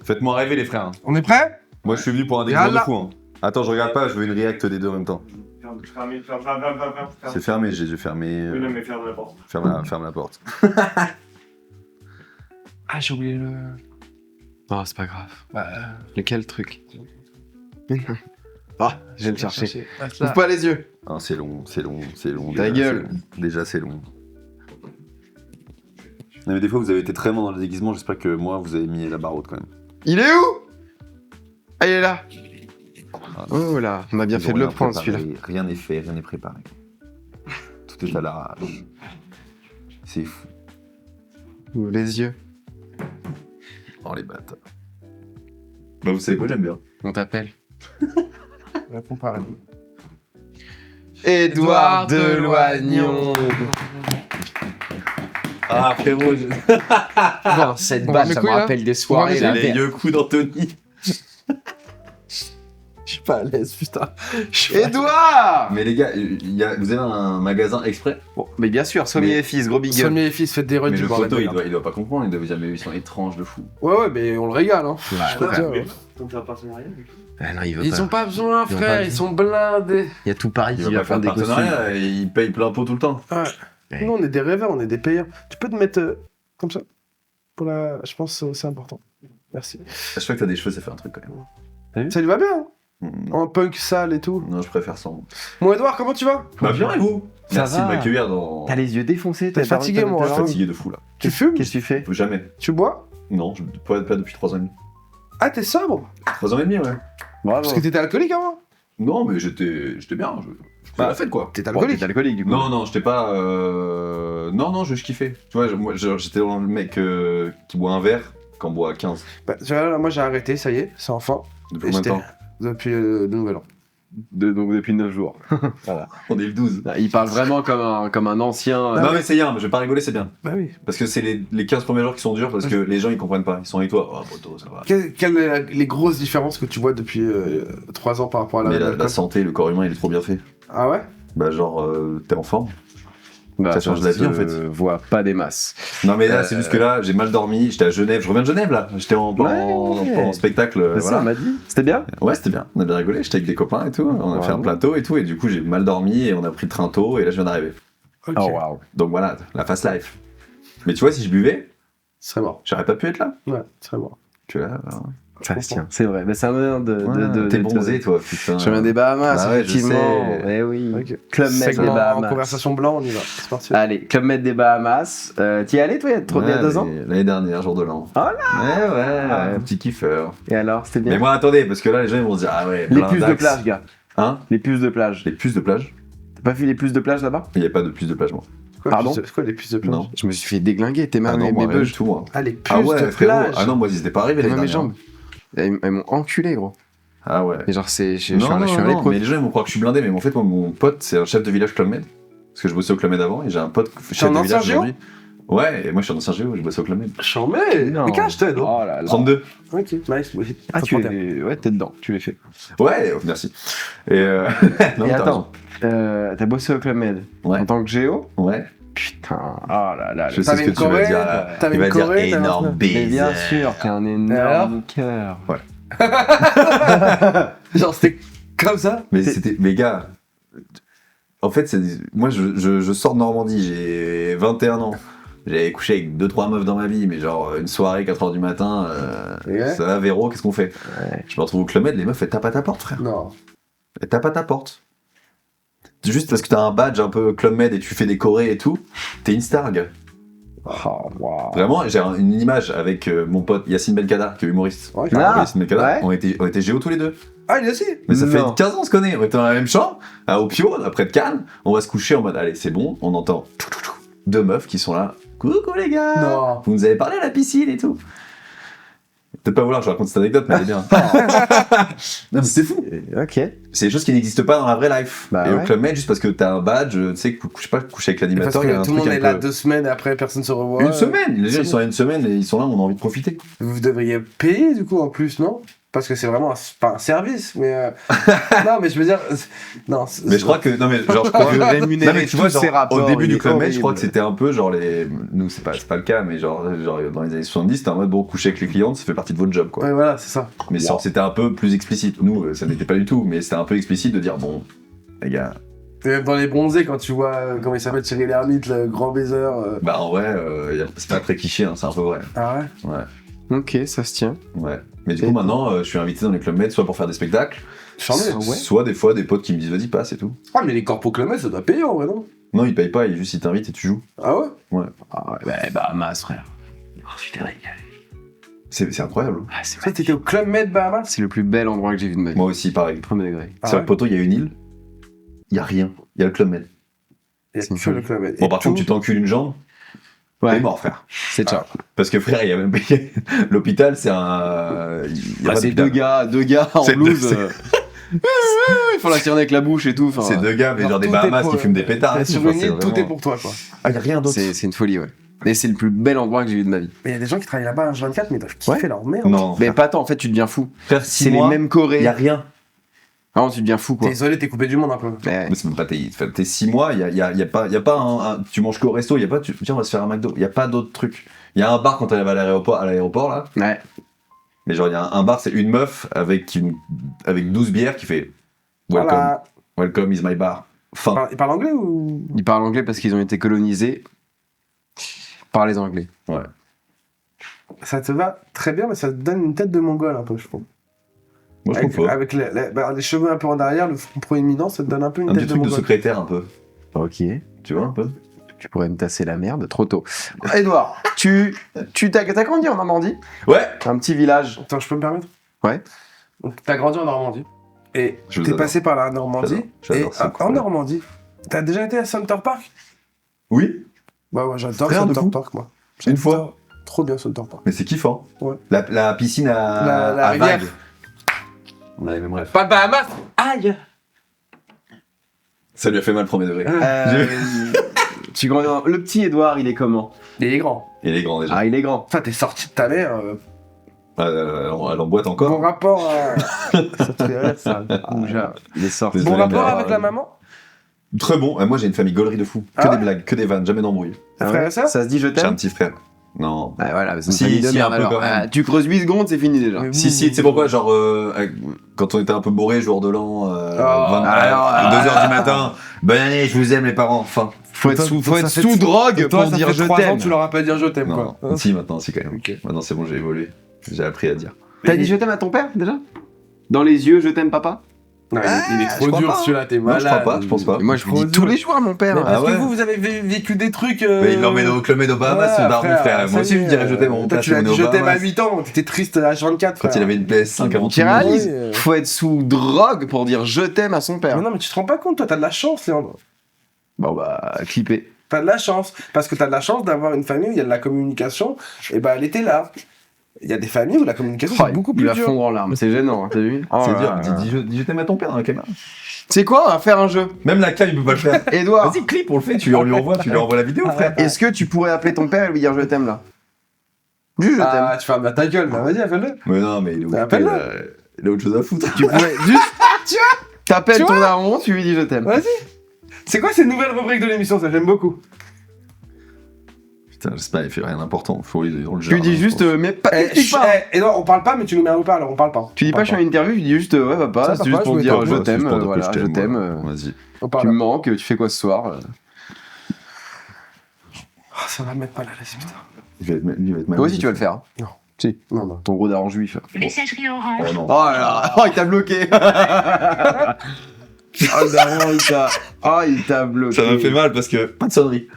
Faites-moi rêver les frères. On est prêts? Moi je suis venu pour un déguisement de fou. Hein. Attends, je regarde pas, je veux une react des deux en même temps. Ferme. C'est fermé, j'ai fermé. Oui, non, mais ferme la porte. Ferme la porte. Ah, j'ai oublié le... Oh, c'est pas grave. Bah, Lequel truc? Ah, je vais le chercher. Reste Ouvre là. pas les yeux. Ah, c'est long. Ta gueule. Déjà c'est long. Non, mais des fois vous avez été très bon dans le déguisement, j'espère que moi vous avez mis la barre haute quand même. Il est où? Ah, il est là. Ah, Oh là, on a bien ils fait ont de le rien prendre préparé, celui-là. Rien n'est fait, rien n'est préparé. Tout est à l'arrache. C'est fou. Ouvre les yeux. Oh les bâtards. Bah vous savez quoi, j'aime bien. On t'appelle. Réponds pas. Édouard Deloignon. Ah frérot, Non, cette balle, mes ça me couilles, là. rappelle des On soirées. va là. les yeux coups d'Anthony. Je suis pas à l'aise, putain. Édouard. Mais les gars, vous avez un magasin exprès? Bon, mais bien sûr, Sommier Mais- et fils, gros big up. Sommier et fils, faites des runs Mais du le bordel. photo, il doit pas comprendre, il doit vous dire mais ils sont étranges de fou. Ouais, mais on le régale, hein. Je peux te dire, ouais. Donc, t'as un partenariat avec eux? Ah non, il veut Ils pas. ont pas besoin, Ils ont frère, pas ils besoin. sont blindés. Il y a tout Paris Il qui va va pas faire prendre de des costumes. partenariat, et il paye plein pot tout le temps. Ouais. Ouais. Nous, on est des rêveurs, on est des payeurs. Tu peux te mettre comme ça. Pour la... Je pense que c'est important. Merci. À chaque fois que t'as des cheveux, ça fait un truc quand même. Ça lui va bien, hein? Non, En punk sale et tout. non, je préfère sans. Bon, Edouard, comment tu vas? Bah bien et vous? Ça Merci de va. m'accueillir dans... T'as les yeux défoncés, T'es fatigué, pas- moi, Je suis hein. fatigué de fou là. Tu fumes? Qu'est-ce que tu fais? Jamais. Tu bois? Non, pas depuis 3 ans et demi. Ah, t'es sobre? 3 ans et demi, ouais. Bravo. Parce que t'étais alcoolique avant? Non, mais j'étais bien. Je faisais la fête quoi. T'étais Bon, alcoolique? t'es alcoolique du coup. Non, j'étais pas. Non, je kiffais. Tu vois, moi, j'étais le mec qui boit un verre quand on boit 15. Bah, tu vois, là, moi j'ai arrêté, ça y est, c'est enfin. Depuis Et combien de j'étais- temps? Depuis le nouvel an. Donc depuis 9 jours. On est le 12. Il parle vraiment comme un ancien. Non, mais c'est bien, mais je vais pas rigoler, c'est bien. Bah oui. Parce que c'est les 15 premiers jours qui sont durs parce que les gens ils comprennent pas. Ils sont avec toi. Oh, poteau, ça va. Quelles les grosses différences que tu vois depuis 3 ans par rapport à Mais l'alcool? la santé, le corps humain, il est trop bien fait. Ah ouais? Bah, genre, t'es en forme. Bah, ça change la vie, en fait. Vois pas des masses. Non, mais là, c'est juste que là, j'ai mal dormi. J'étais à Genève. Je reviens de Genève là. J'étais en spectacle. C'est ça, on Voilà. m'a dit. C'était bien. Ouais, c'était bien. On a bien rigolé. J'étais avec des copains et tout. On a fait un plateau et tout. Et du coup, j'ai mal dormi et on a pris le train tôt. Et là, je viens d'arriver. Ok. Oh waouh. Donc voilà, la fast life. Mais tu vois, si je buvais, Ce serait mort. j'aurais pas pu être là. Ouais, ce serait mort. Tu es là. Tiens, c'est vrai. Mais c'est un honneur de. T'es d'être- bronzé, toi, putain. Je viens des Bahamas, Bah ouais, je effectivement. sais. Eh oui. Ok. Club Med des Segment en Bahamas. conversation blanc, on y va. C'est parti. Allez, Club Med des Bahamas. T'y es allé toi il y a 2 ans? L'année dernière, jour de l'an. Oh Ouais, petit kiffeur. Et alors, c'était Mais bien? moi, attendez, parce que là, les gens ils vont se dire, ah ouais, Les plein puces de d'axes. plage, gars. Hein? Les puces de plage. Les puces de plage? T'as pas vu les puces de plage là-bas? Il n'y a pas de puces de plage, moi. Quoi, Pardon? C'est quoi les puces de plage? Non. Je me suis fait déglinguer, tes mains, Ah non, mes moi, rien beuges. du tout, moi. Ah, les puces Ah ouais, de frérot. plage. Ah non, moi, ils étaient pas arrivés, Tes les mains, mes dernières. jambes. Elles m'ont enculé, gros. Ah ouais. Et genre, je suis Non, un non, rétro. mais les gens ils vont croire que je suis blindé, mais en fait, moi, mon pote, c'est un chef de village Club Med. Parce que je bossais au Club Med avant, et j'ai un pote chef un de ancien village géo aujourd'hui. Ouais, et moi, je suis un ancien géo, je bosse au Club Med. Chambé! Non. Mais quel âge t'as, non? Oh là là. 32. Ok, nice. Oui. Ah, Faut tu te mentir. ouais, t'es dedans, tu l'as fait. Ouais, merci. Et non, Et t'as attends, t'as bossé au Club Med Ouais. en tant que géo? raison. Ouais. Putain, oh là là. Je sais T'avais ce que une tu vas Corée, dire là. t'avais Il va une dire Corée, t'avais un énorme truc. baiser. Mais bien sûr, t'es un alors énorme cœur. Genre, c'était comme ça? Mais c'était, mes gars, en fait, moi je sors de Normandie, j'ai 21 ans. J'avais couché avec 2-3 meufs dans ma vie, mais genre une soirée, 4h du matin, Ouais. ça va Véro, qu'est-ce qu'on fait? Je me retrouve au Club Med, les meufs elles tapent à ta porte, frère. Non. Elles tapent à ta porte. Juste parce que t'as un badge un peu Club Med et tu fais des chorés et tout, t'es une star, gars. Oh, wow. Vraiment, j'ai une image avec mon pote Yacine Benkada, qui est humoriste. Ouais, Ah, Yacine Benkada, ouais. on était géo tous les deux. Ah, il est aussi? Mais ça fait Non. 15 ans on se connaît, on était dans la même chambre, à Opio, près de Cannes, on va se coucher en mode allez c'est bon, on entend deux meufs qui sont là, coucou les gars, Non. vous nous avez parlé à la piscine et tout. Peut-être pas vouloir que je raconte cette anecdote, mais elle est bien. Non mais c'est fou, Ok. c'est des choses qui n'existent pas dans la vraie life. Bah et au ouais. Club Med, juste parce que t'as un badge, tu sais, je sais pas, coucher avec Parce l'animateur, il y a un que tout le truc monde est un là peu... 2 semaines et après personne se revoit. Une semaine, les gens c'est ils sont là une semaine et ils sont là, on a envie de profiter. Vous devriez payer du coup en plus, non? parce que c'est vraiment pas un service, mais non, mais je veux dire, non. Mais je crois que non mais genre je crois que rémunérer non, mais tu vois, tous ces genre, rapports, au début il du est Club Med, je crois horrible. que c'était un peu genre les nous c'est pas le cas mais genre dans les années 70 c'était en mode bon coucher avec les clientes ça fait partie de votre job quoi. Ouais, voilà, c'est ça. Mais genre, c'était un peu plus explicite. Nous ça n'était pas du tout mais c'était un peu explicite de dire bon les gars Et même dans les bronzés, quand tu vois comment il s'appelle Thierry Lhermitte, le grand baiser. bah en vrai c'est pas très cliché hein, c'est un peu vrai. Ah ouais. Ouais. Ok, ça se tient. Ouais. Mais du Et- coup maintenant je suis invité dans les Club Med soit pour faire des spectacles, J'en ai. Ouais. soit des fois des potes qui me disent vas-y passe et tout. Ah, mais les corpos Club Med, ça doit payer en vrai, non? Non ils payent pas ils t'invitent et tu joues. Ah ouais? Ah ouais, Bahamas, frère. Oh, tu t'es régalé. C'est incroyable. Ah, c'est Ça, t'étais au Club Med Bahamas? C'est le plus bel endroit que j'ai vu de ma vie. Moi aussi pareil. Premier degré. Ah Sur ouais? le poteau il y a une île. Il y a rien. Il y a le Club Med. Il y a C'est une que le folie. Club Med. Bon Et par contre tout- tu t'encules une jambe. Ouais, T'es mort frère. c'est ciao. Parce que frère, il y a même l'hôpital, c'est un. Il y a pas C'est d'hôpital. deux gars en C'est blouse. deux- Ils font la sirène avec la bouche et tout. enfin, C'est deux gars, mais genre des tout est Bahamas pour- qui fument des pétards. T'es et tout, sur enfin, une c'est île, tout vraiment- est pour toi, quoi. Ah, il y a rien d'autre. C'est une folie, ouais. Et c'est le plus bel endroit que j'ai vu de ma vie. Mais il y a des gens qui travaillent là-bas H24, mais ils doivent kiffer Ouais. leur merde. Non. Mais pas tant, en fait, tu deviens fou. Frère, C'est les mêmes Il Corées. y a rien. Vraiment, tu deviens fou, quoi. T'es isolé, t'es coupé du monde un peu. Ouais. Mais c'est même pas t'es 6 mois, il y a pas un. Tu manges qu'au resto, il y a pas. Tiens, on va se faire un McDo. Il y a pas d'autre truc. Il y a un bar quand t'arrives à l'aéroport là. Ouais. Mais genre, il y a un bar, c'est une meuf avec 12 bières qui fait Welcome. Voilà. Welcome is my bar. Fin. Il parle anglais ou. Ils parlent anglais parce qu'ils ont été colonisés par les Anglais. Ouais. Ça te va très bien, mais ça te donne une tête de mongol un peu, je trouve. Moi, je Avec, trouve pas. avec les cheveux un peu en arrière, le front proéminent, ça te donne un peu une Un tête petit de truc de mongol. secrétaire un peu. Ok. Tu vois un peu? Tu pourrais me tasser la merde trop tôt. Edouard, t'as grandi en Normandie? Ouais! Un petit village. Attends, je peux me permettre? Ouais. Donc, t'as grandi en Normandie. Et Je vous t'es adore. passé par la Normandie. J'adore, Et c'est en incroyable. Normandie, t'as déjà été à Center Park? Oui, Bah ouais, j'adore Frère de Center fou. Park, moi. une J'adore. fois. Trop bien Center Park. Mais c'est kiffant. Ouais. La piscine à, La à rivière. vagues. On a les mêmes rêves. Pas de Bahamas! Aïe! Ça lui a fait mal premier degré. Tu grandis en- Le petit Edouard, il est comment? Il est grand. Il est grand déjà. Ah, il est grand. Enfin, t'es sorti de ta mère. Elle emboîte encore. Bon rapport à. Ça te fait rire, ça. Déjà, il est sorti. Désolé, Bon rapport mais, avec la maman? Très bon. Moi j'ai une famille gaulerie de fou. Que Ah des ouais blagues, que des vannes, jamais d'embrouille. Ah Frère ouais et sœur? Ça se dit je J'ai un t'aime? petit frère. Non. Ah, voilà, c'est une Si, famille de si, merde, un peu alors. quand même. Ah, tu creuses 8 secondes, c'est fini déjà. Mais Si, si, tu sais pourquoi? Genre, quand on était un peu bourré, jour de l'an, 2h du matin, bonne année, je vous aime les parents, enfin. Faut être Toi, sous, toi, faut ça être fait- sous drogue Toi, pour ça dire fait je 3 ans t'aime. que tu leur as pas dit je t'aime, Non, quoi. si, maintenant, si, quand même. Ok. Maintenant, c'est bon, j'ai évolué. J'ai appris à dire. T'as dit je t'aime à ton père déjà? Dans les yeux, je t'aime papa? Non, il est je trop crois dur pas. celui-là, t'es Non, malade. je crois pas, je pense pas. Et moi je Trop vous dis tous dur. les jours à mon père. Mais parce Ah ouais que vous avez vécu des trucs. Mais il l'emmène au Club Med au Bahamas, son daron, frère. Moi aussi, je dirais je t'aime à mon Toi, père, tu si l'as on est dit au je t'aime à Bahamas. 8 ans, t'étais triste à H24. Quand il avait une PS5 avant tout Tu le monde. réalises? Oui, Faut être sous drogue pour dire je t'aime à son père. Mais non, mais tu te rends pas compte, toi, t'as de la chance, Léandre. Bon bah, clipper. T'as de la chance. Parce que t'as de la chance d'avoir une famille où il y a de la communication, et bah elle était là. Il y a des familles où la communication c'est beaucoup il plus va dur. fondre en larmes, c'est gênant, hein, t'as vu? Oh C'est là dur, là. dis je t'aime à ton père dans la caméra. C'est quoi? On va faire un jeu. Même la cam, il peut pas le faire. Edouard, Vas-y, clip, on le fait, tu lui envoies la vidéo, frère. est-ce que tu pourrais appeler ton père et lui dire je t'aime là? Juste je t'aime. Ah, tu fermes ta gueule, là, vas-y, appelle-le. Mais non, mais il est occupé, Appelle-le. il a autre chose à foutre. Tu pourrais juste. T'appelles Tu ton vois daron, tu lui dis je t'aime. Vas-y. C'est quoi ces nouvelles rubriques de l'émission, ça j'aime beaucoup. Putain, j'espère qu'il fait rien d'important. Faut aller dans le Tu lui dis jardin, juste, je pense. mais pas. Eh, t'expliques pas. et non, on parle pas, mais tu nous mets un haut-parleur, on parle pas. Tu dis pas je suis en interview, tu dis juste ouais papa, Ça, c'est juste papa, pour je dire voulais je Ouais, c'est t'aime, juste pour dire que voilà, je t'aime. Vas-y. On Tu parle. me manques, tu fais quoi ce soir? Ah, ça va me mettre pas la laisse, putain. Il va être mal. Toi aussi tu vas le faire. Hein. Non. Si. Non, non. Ton gros daron juif. Messagerie orange. Oh non. Oh là là, oh il t'a bloqué. Oh le daron il t'a bloqué. Ça m'a fait mal parce que pas de sonnerie.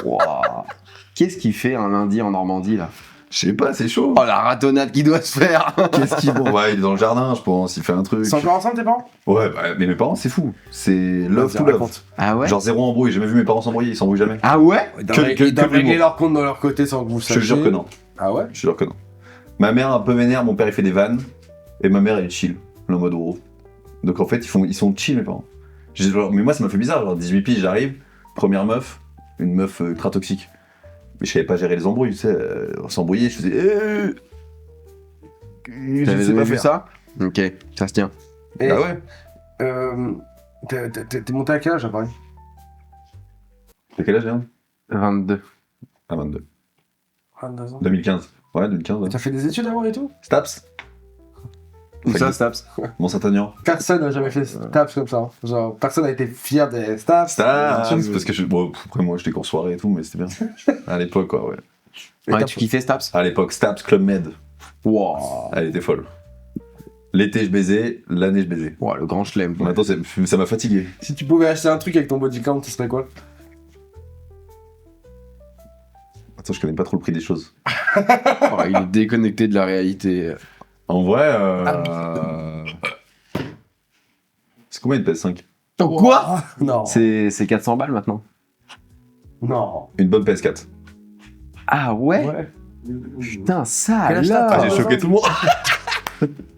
Wouah. Qu'est-ce qu'il fait un lundi en Normandie là? Je sais pas, c'est chaud. Oh la ratonnade qui doit se faire. Qu'est-ce qu'il bon ouais, il est dans le jardin, je pense, il fait un truc. Ils sont encore ensemble, tes parents? Ouais, bah, mais mes parents, c'est fou. C'est love Vas-y, to love. raconte. Ah ouais? Genre zéro embrouille. J'ai jamais vu mes parents s'embrouiller, ils s'embrouillent jamais. Ah ouais? Ils doivent que régler l'humour. leur compte de leur côté sans que vous le Je sachiez. te jure que non. Ah ouais? Je te jure que non. Ma mère un peu vénère, mon père il fait des vannes, et ma mère elle est chill, en mode gros. Donc en fait ils sont chill mes parents. Mais moi ça m'a fait bizarre, genre 18 piges j'arrive, première meuf, une meuf ultra toxique. Mais je savais pas gérer les embrouilles, tu sais, on s'embrouillait, je faisais je T'avais sais pas jamais vu faire. ça? Ok, ça se tient. Et, Ah ouais. t'es monté à quel âge à Paris? T'as quel âge, Léon? 22. Ah, 22. 22 ans. 2015. Ouais, 2015. Ouais. T'as fait des études avant et tout? Staps. Où ça, Staps? Mont-Saint-Aignan. Personne n'a jamais fait Staps comme ça. Hein. Genre, personne n'a été fier des Staps. Staps. Parce que bon, après, moi, j'étais cours soirée et tout, mais c'était bien. À l'époque, quoi, ouais. Et Ouais, t'as- tu kiffais Staps? À l'époque, Staps Club Med. Wow. Elle était folle. L'été, je baisais. L'année, je baisais. Wow, le grand chelem. Maintenant, ça m'a fatigué. Si tu pouvais acheter un truc avec ton body count, ce serait quoi? Attends, je connais pas trop le prix des choses. Oh, il est déconnecté de la réalité. En vrai, c'est combien une PS5? Quoi? Non. C'est 400 balles maintenant. Non. Une bonne PS4. Ah ouais? Ouais. Putain, ça Quel âge t'as? alors. Ah, j'ai choqué tout le monde.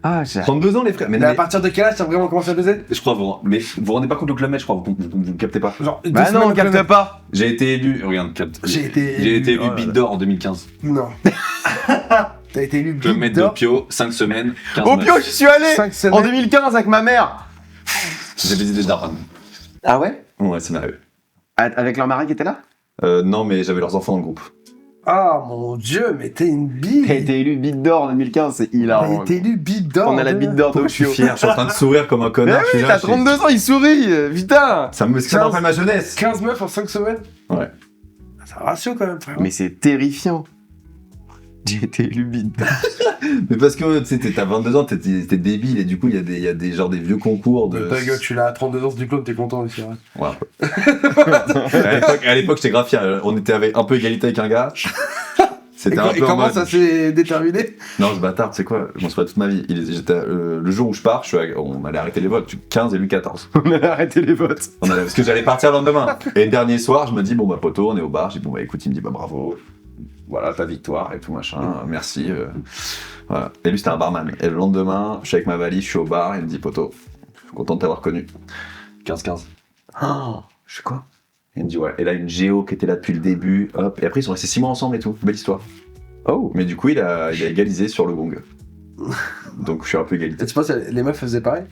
Ah, j'ai... 32 ans, les frères. Mais à partir de quel âge t'as vraiment commencé à baiser? je crois, mais vous vous rendez pas compte le Club Med, je crois, vous captez pas. Genre, deux Bah semaines non, on après le- capte pas. J'ai été élu, regarde, capte. J'ai été J'ai été élu. élu Bit d'Or en 2015. Non. T'as été élu Club Med Big de d'or. Pio, 5 semaines, 15 Au meufs. Pio, j'y suis allé 5 en semaines. 2015 avec ma mère. J'ai baisé des darons. Ah ouais? Ouais, c'est merveilleux. Avec leur mari qui était là? Non, mais j'avais leurs enfants dans le groupe. Ah mon dieu, mais t'es une bille. T'as été élu bite d'or en 2015, c'est T'as hilarant. été élu Big d'or. On a la bite d'or de Je suis Pio. fier, je suis en train de sourire comme un Mais connard. je oui, suis là, t'as je- 32 ans, il sourit, putain. Ça me rappelle ma jeunesse. 15 meufs en 5 semaines. Ouais. C'est un ratio quand même, frère. Mais c'est terrifiant. J'ai été élu bite d'or. Mais parce que tu sais, t'as 22 ans, t'es débile et du coup, il y a des genre des vieux concours de. Ta gueule, tu l'as à 32 ans ce diplôme, t'es content aussi. Hein. Ouais, un peu. À l'époque, j'étais grave fier. On était avec un peu égalité avec un gars. C'était un Et peu en comment mode... ça s'est déterminé? Non, ce bâtard, tu sais quoi, je m'en souviens toute ma vie. Le jour où je pars, on allait arrêter les votes. 15 et lui 14. On a arrêté les votes. Parce que j'allais partir le lendemain. Et le dernier soir, je me dis, bon bah poto, on est au bar. Je dis, bon bah écoute, il me dit, bah bravo. Voilà ta victoire et tout machin, merci. Voilà. Et lui, c'était un barman. Et le lendemain, je suis avec ma valise, je suis au bar, il me dit, poto, je suis content de t'avoir connu. 15-15. Oh, je sais quoi? Il me dit, ouais. Et là, une géo qui était là depuis le début, hop. Et après, ils sont restés 6 mois ensemble et tout. Belle histoire. Oh. Mais du coup, il a égalisé sur le gong. Donc, je suis un peu égalité. Et tu penses que les meufs faisaient pareil?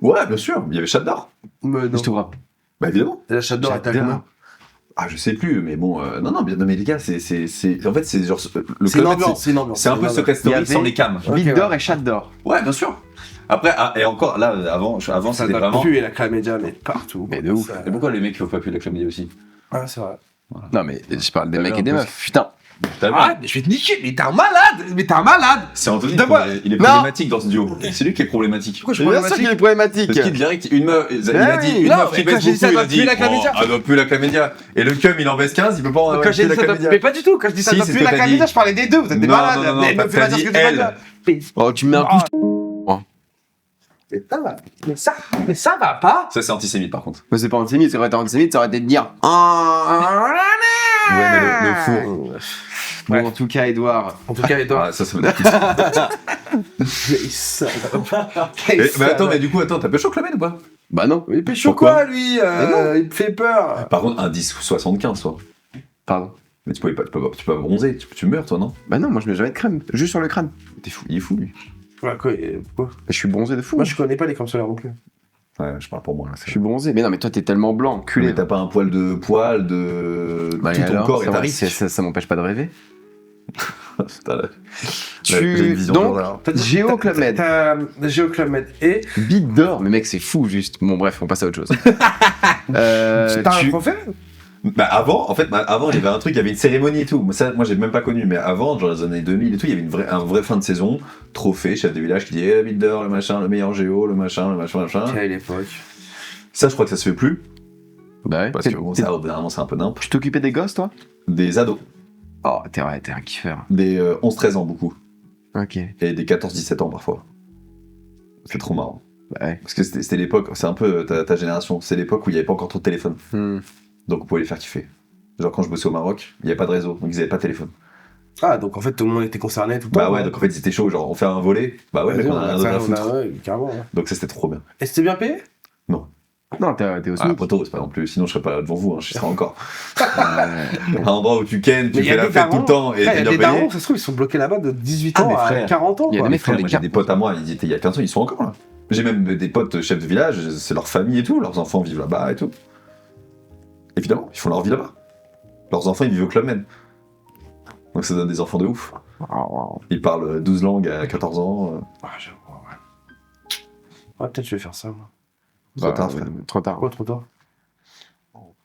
Ouais, bien sûr. Il y avait Chador. Mais non. Je t'ouvre. Bah, évidemment. Et la chatte d'or était à J'adore. combien? Ah, je sais plus, mais bon, non, mais les gars, en fait, c'est genre, le C'est une Club Med, ambiance, c'est une ambiance. c'est un peu une Secret Il y Story avait- sans les cams. Ok, Bite ouais. d'or et chatte d'or. Ouais, bien sûr. Après, et encore, là, avant Ça c'était doit vraiment... puer la clamédia, mais partout. Mais de ouf. Ça- Et pourquoi les mecs, il faut pas plus la chlamydia aussi? Ah, c'est vrai. Non, mais je parle des T'as mecs vu et des un peu meufs. Putain. T'as vu? Ah, mais je vais te niquer, mais t'es un malade! Mais t'es un malade! C'est Anthony, D'abord- il est Non. problématique dans ce duo. C'est lui qui est problématique. Pourquoi je Bien suis sûr qu'il problématique? est problématique. Parce qu'il direct, une meuf, il Ah a dit oui. une Non, meuf qui mais quand baisse j'ai dit beaucoup, ça, il a doit dit, puer la chlamydia. elle doit plus la chlamydia. Et le cum, il en baisse 15, il peut pas en Quand avoir j'ai la dit ça, chlamydia. mais pas du tout. Quand je dis ça, Si, doit c'est puer ce la que t'as clamédia, dit. je parlais des deux. Vous êtes des Non, malades. non, non, Mais t'as me fais pas dire dit ce que je veux elle. dire. Oh, tu me mets un Ah. coup. Mais ça va pas. Ça, c'est antisémite par contre. Mais c'est pas antisémite, ça aurait été antisémite, ça aurait été de dire. Ouais, mais le four. Bon, Ouais. en tout cas, Edouard. En tout cas, Edouard. Ah, ça me donne. Mais attends, mais du coup, t'as pécho Club Med ou pas? Bah non. Mais pécho Pourquoi quoi, lui? Il me fait peur. Par contre, un 10 ou 75, toi. Pardon. Mais tu peux pas bronzer, tu meurs, toi, non? Bah non, moi je mets jamais de crème, juste sur le crâne. T'es fou, il est fou, lui. Ouais, quoi, pourquoi? Je suis bronzé de fou. Moi, je connais pas les crèmes solaires non plus. Ouais, je parle pour moi, là. Je suis bronzé. Mais non, mais toi t'es tellement blanc, culé. Mais t'as pas un poil de Bah, tout et ton alors, corps ça, est à risque. ça m'empêche pas de rêver. Putain, j'ai une Tu... vision Donc, pour là. Géo Club Med. T'as Géo Club Med et. Bite d'or, mais mec, c'est fou juste. Bon, bref, on passe à autre chose. T'as un tu... trophée? Bah avant, il y avait un truc, il y avait une cérémonie et tout. Moi, j'ai même pas connu, mais avant, dans les années 2000 et tout, il y avait un vrai fin de saison, trophée, chef de village qui dit la ville d'or, le machin, le meilleur géo, le machin, le machin, machin. Quelle époque. Ça, je crois que ça se fait plus, Bah ouais. parce que bon, ça, au bout d'un moment, c'est un peu nimp. Tu t'occupais des gosses, toi? Des ados, Oh, t'es un kiffeur. des 11-13 ans beaucoup, Ok. et des 14-17 ans parfois. C'est trop marrant. Bah ouais. Parce que c'était l'époque, c'est un peu ta génération, c'est l'époque où il n'y avait pas encore trop de téléphone. Hmm. Donc on pouvait les faire kiffer. Genre quand je bossais au Maroc, il n'y avait pas de réseau, donc ils n'avaient pas de téléphone. Ah, donc en fait, tout le monde était concerné tout le temps. Bah ouais, donc en fait ils étaient chauds, genre on fait un volet, bah ouais, Vas-y, mec, on on a a rien fait d'autre à un- foutre. ouais, carrément. Ouais. Donc ça c'était trop bien. Et c'était bien payé? Non, t'es au Ah, SMIC. poteau, c'est pas non plus. Sinon, je serais pas là devant vous, hein, je serais encore. Un endroit où tu kennes, tu Mais y a fais la des fête tout le darons, temps et frère, t'es y a bien des payé. darons, ça se trouve, ils sont bloqués là-bas de 18 Ah, ans mais à frère, 40 ans. il y a quoi. des mecs qui ont Frère, des moi, j'ai cartes. des potes à moi, ils étaient il y a 15 ans, ils sont encore là. J'ai même des potes chefs de village, c'est leur famille et tout, leurs enfants vivent là-bas et tout. Évidemment, ils font leur vie là-bas. Leurs enfants, ils vivent au Club Med. Donc ça donne des enfants de ouf. Oh, Ils parlent 12 langues à 14 ans. Ah, j'avoue, ouais. Ouais, peut-être je vais faire ça, moi. Trop tard, frère. Trop tard. Quoi, trop tard?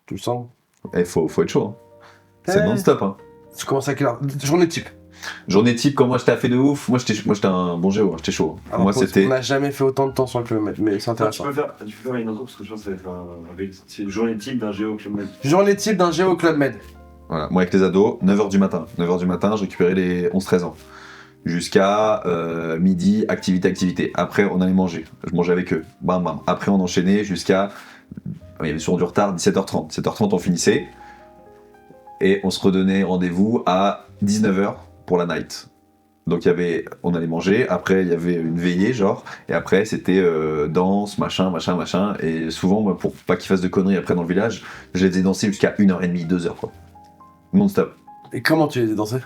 Tu le sens? Eh, faut être chaud. Hein. C'est Eh. non-stop. Hein. Tu commences à quelle heure? Journée type. Journée type, quand moi j'étais fait de ouf, moi j'étais un bon géo, hein, j'étais chaud. Hein. Alors, Moi c'était. On n'a jamais fait autant de temps sur le kilomètre, mais c'est Tu intéressant. peux faire une autre parce que je pense que ça va être c'est une journée type d'un géo kilomètre. Journée type d'un géo Club Med. Voilà, moi avec les ados, 9h du matin. 9h du matin, je récupérais les 11-13 ans. Jusqu'à midi, activité. Après, on allait manger. Je mangeais avec eux. Bam, bam. Après, on enchaînait jusqu'à. Il y avait souvent du retard, 17h30. 17h30, on finissait. Et on se redonnait rendez-vous à 19h pour la night. Donc, on allait manger. Après, il y avait une veillée, genre. Et après, c'était danse, machin. Et souvent, moi, pour pas qu'ils fassent de conneries après dans le village, je les faisais danser jusqu'à 1h30, 2h, quoi. Non-stop. Et comment tu les as dansés?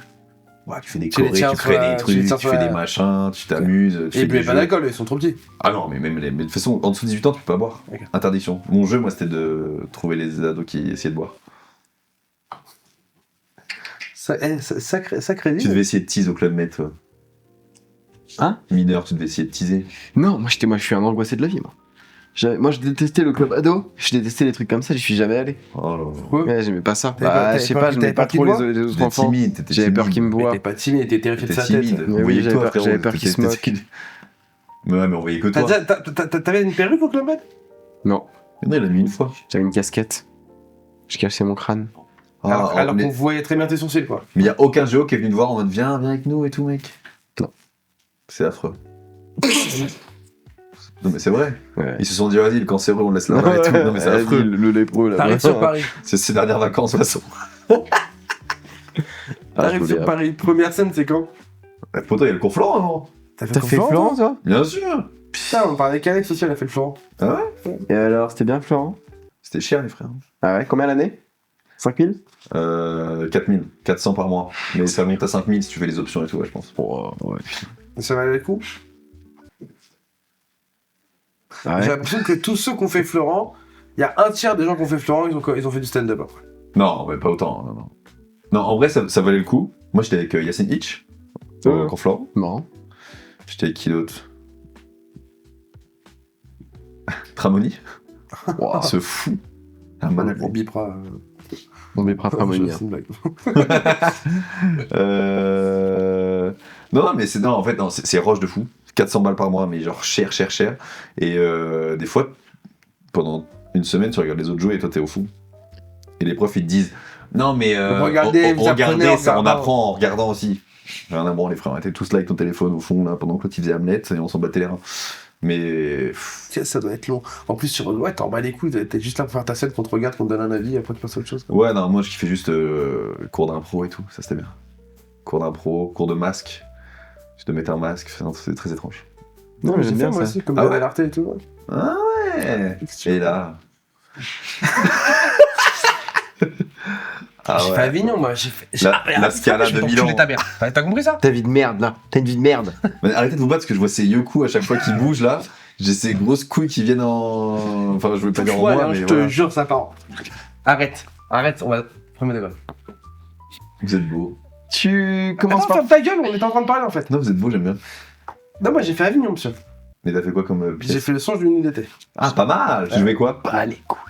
Ouais, tu fais des Tu les chorés, tiens tu sur crées la- des tu les trucs, tiens tu sur fais la- des machins, tu t'amuses, tu Et fais ils des buvaient pas jeux. d'alcool, ils sont trop petits. Ah non, mais mais de toute façon, en dessous de 18 ans, tu peux pas boire. Ok. Interdiction. Mon jeu, moi, c'était de trouver les ados qui essayaient de boire. Sacré Tu vie. devais essayer de tease au Club Med, toi. Hein? Mineur, tu devais essayer de teaser. Non, moi je suis un angoissé de la vie, moi. Moi je détestais le club ado, je détestais les trucs comme ça, j'y suis jamais allé. Oh là là. Pourquoi? Ouais, j'aimais pas ça. T'avais pas- Bah, t'avais je sais peur pas, qu'il- j'aimais t'avais pas peur qu'il trop te les autres T'étais enfants. timide, t'étais J'avais peur timide. qu'ils me Mais voient. t'es pas timide, t'es terrifié de T'étais sa tête. timide. Mais On oui, voyait que j'avais toi, peur- frérot. j'avais peur qu'ils se moquent. Mais ouais, mais on voyait que T'as toi. déjà- T'avais une perruque au Club Med? Non, Mais non, il l'a mis une fois. j'avais une casquette. Je cachais mon crâne. Alors mais qu'on voyait très bien tes sourcils, quoi. il y a aucun géo qui est venu te voir en mode viens avec nous et tout, mec. Non. C'est affreux. Non, mais c'est vrai. Ouais. Ils se sont dit, vas-y, le cancéreux, on le laisse là-bas et tout. Non, mais c'est affreux. Le lépreux là. T'arrives sur Paris. C'est ses dernières vacances, de toute façon. T'arrives sur Paris. Première scène, c'est quand? Pourtant, il y a le cours Florent, non? T'as fait Florent, toi? Bien sûr. Putain, on parlait qu'Alex aussi, elle a fait le Florent. Et alors, c'était bien Florent? C'était cher, les frères. Ah ouais, combien l'année? 5000? 4000, 400 par mois. Mais ça monte à 5000 si tu fais les options et tout, ouais, je pense. Ouais. Ça valait le coup? Ah J'ai ouais. l'impression que tous ceux qui ont fait Florent, il y a un tiers des gens qui ont fait Florent, ils ont fait du stand-up après. Non, mais pas autant. Non. Non, en vrai, ça valait le coup. Moi, j'étais avec Yacine Hitch, au cours Florent. Marrant. J'étais avec qui d'autre? Tramoni. Wow. Ce fou. Ah, On malade. bipera. On met pas Tramoni. C'est une blague. Non, mais c'est en fait, non, c'est roche de fou. 400 balles par mois, mais genre cher. Et des fois, pendant une semaine, tu regardes les autres jouer et toi, t'es au fou. Et les profs, ils te disent non, mais Regardez, vous apprenez en ça, on regardant. apprend en regardant aussi. Rien à branler, les frères. On était tous là avec ton téléphone au fond, là, pendant que l'autre il faisait Hamlet et on s'en battait les reins. Mais. Ça doit être long. En plus, ouais, t'en bats les couilles, t'es juste là pour faire ta scène, qu'on te regarde, qu'on te donne un avis, après tu passes à autre chose. quoi. Ouais, non, moi je kiffais juste cours d'impro et tout, ça c'était bien. Cours d'impro, cours de masque. Je te mettais un masque, c'est très étrange. Non, mais j'ai j'aime fait bien moi ça. aussi, comme Ah Yann ouais Alarté et tout. ouais. Ah ouais. Et là. Ah J'ai fait ouais. Avignon, moi, j'ai fait. La Scala de Milan. ta mère. T'as compris ça? Ta vie de merde là. T'as une vie de merde. Mais arrêtez de vous battre parce que je vois ces Yoku à chaque fois qu'ils bougent là. J'ai ces grosses couilles qui viennent en. Enfin, je veux pas dire en moi, mais je voilà. te jure, ça part. Arrête, on va. Premier débat. Vous êtes beau. Tu commences Attends, par. ferme ta gueule, on était en train de parler en fait. Non, vous êtes beau, j'aime bien. Non, moi j'ai fait Avignon, monsieur. Mais t'as fait quoi comme J'ai pièce? fait le songe d'une nuit d'été. Ah, pas mal. Tu jouais quoi? Pas les couilles.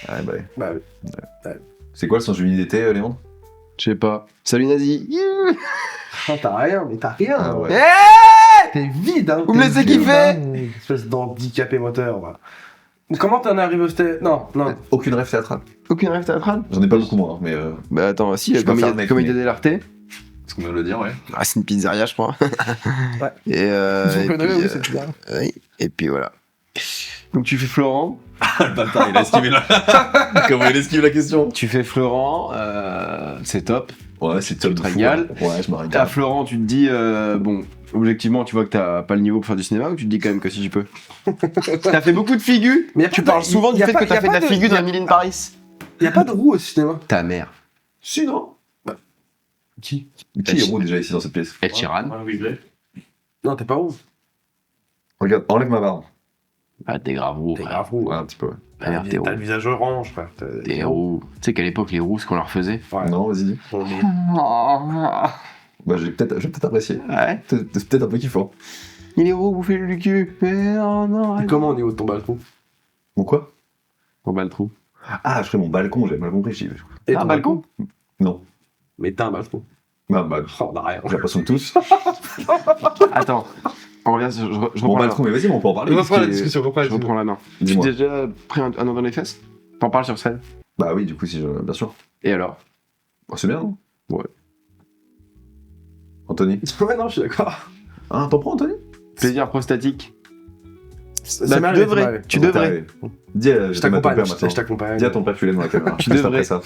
Ouais, bah ouais. Bah oui. C'est quoi le sens du d'été, Léandre? Je sais pas. Salut Nazi. Non, t'as rien, mais t'as rien. Ah ouais. T'es vide, hein. Vous me t'es laissez vide, kiffer hein. Espèce d'handicapé moteur, va. Comment t'en es arrivé au stade? Non. Aucune rêve théâtrale. Aucune rêve théâtrale? J'en ai pas beaucoup, moi, mais. Bah attends, si, Je peux faire le mec, Comédie mais- dell'arte. Est-ce qu'on vient de le dire, ouais? Ah, c'est une pizzeria, je crois. Ouais. Et, Ils ont connu, oui, puis, c'est bien. oui. Et puis voilà. Donc tu fais Florent. Le bâtard, il a esquivé la... Comment il esquive la question? Tu fais Florent, c'est top. Ouais, c'est top te de fou. régales. Ouais, je me À régale. Florent, tu te dis, bon, objectivement, tu vois que t'as pas le niveau pour faire du cinéma ou tu te dis quand même que si tu peux? T'as fait beaucoup de figures. Mais y a Tu pas parles de- souvent du y a fait pas- que y a t'as fait de pas la de- figure y dans a- Emily in Paris. Y a pas de roux au cinéma. Ta mère. Si, non. Qui Qui est roux déjà ici dans cette pièce? Ed Sheeran. Un Weasley. Non, t'es pas roux. Regarde, enlève ma barbe. Ah, t'es grave roux. T'es frère. grave roux. Ouais, un petit peu, ouais. Frère, t'es roux. T'as le visage orange, frère. T'es roux. Tu sais qu'à l'époque, les roux, ce qu'on leur faisait. Ouais. Non, vas-y, dis. On est- Bah, je vais peut-être apprécier. Ouais. C'est peut-être un peu kiffant. Il est roux, bouffez le cul. Mais oh non, Et arrête. comment au niveau de ton balcon? Bon, quoi? Au bas le trou. Ah, je ferais mon balcon, j'avais mal compris. Et Ah, ton balcon. Non. Mais t'as un balcon. Bah, Oh, on a rien. j'ai l'impression que tous. Attends. On revient, je Mon reprends la balcon, mais vas-y, mais on peut en parler. Reprends la parce que- discussion, reprends la Je reprends la main. Tu Dis-moi. t'es déjà pris un nom dans les fesses? T'en parles sur scène? Bah oui, du coup, si bien sûr. Et alors? Bah, c'est bien, non? Ouais. Anthony? discussion. Ouais, non, je suis d'accord. Ah, t'en prends, Anthony? Plaisir prostatique. C'est Bah, mal, tu c'est devrais. mal. Tu devrais. Dis à Je ton père t'accompagne, maintenant. je t'accompagne. Dis à ton père que tu l'aimes dans la caméra. Tu Juste devrais. après ça.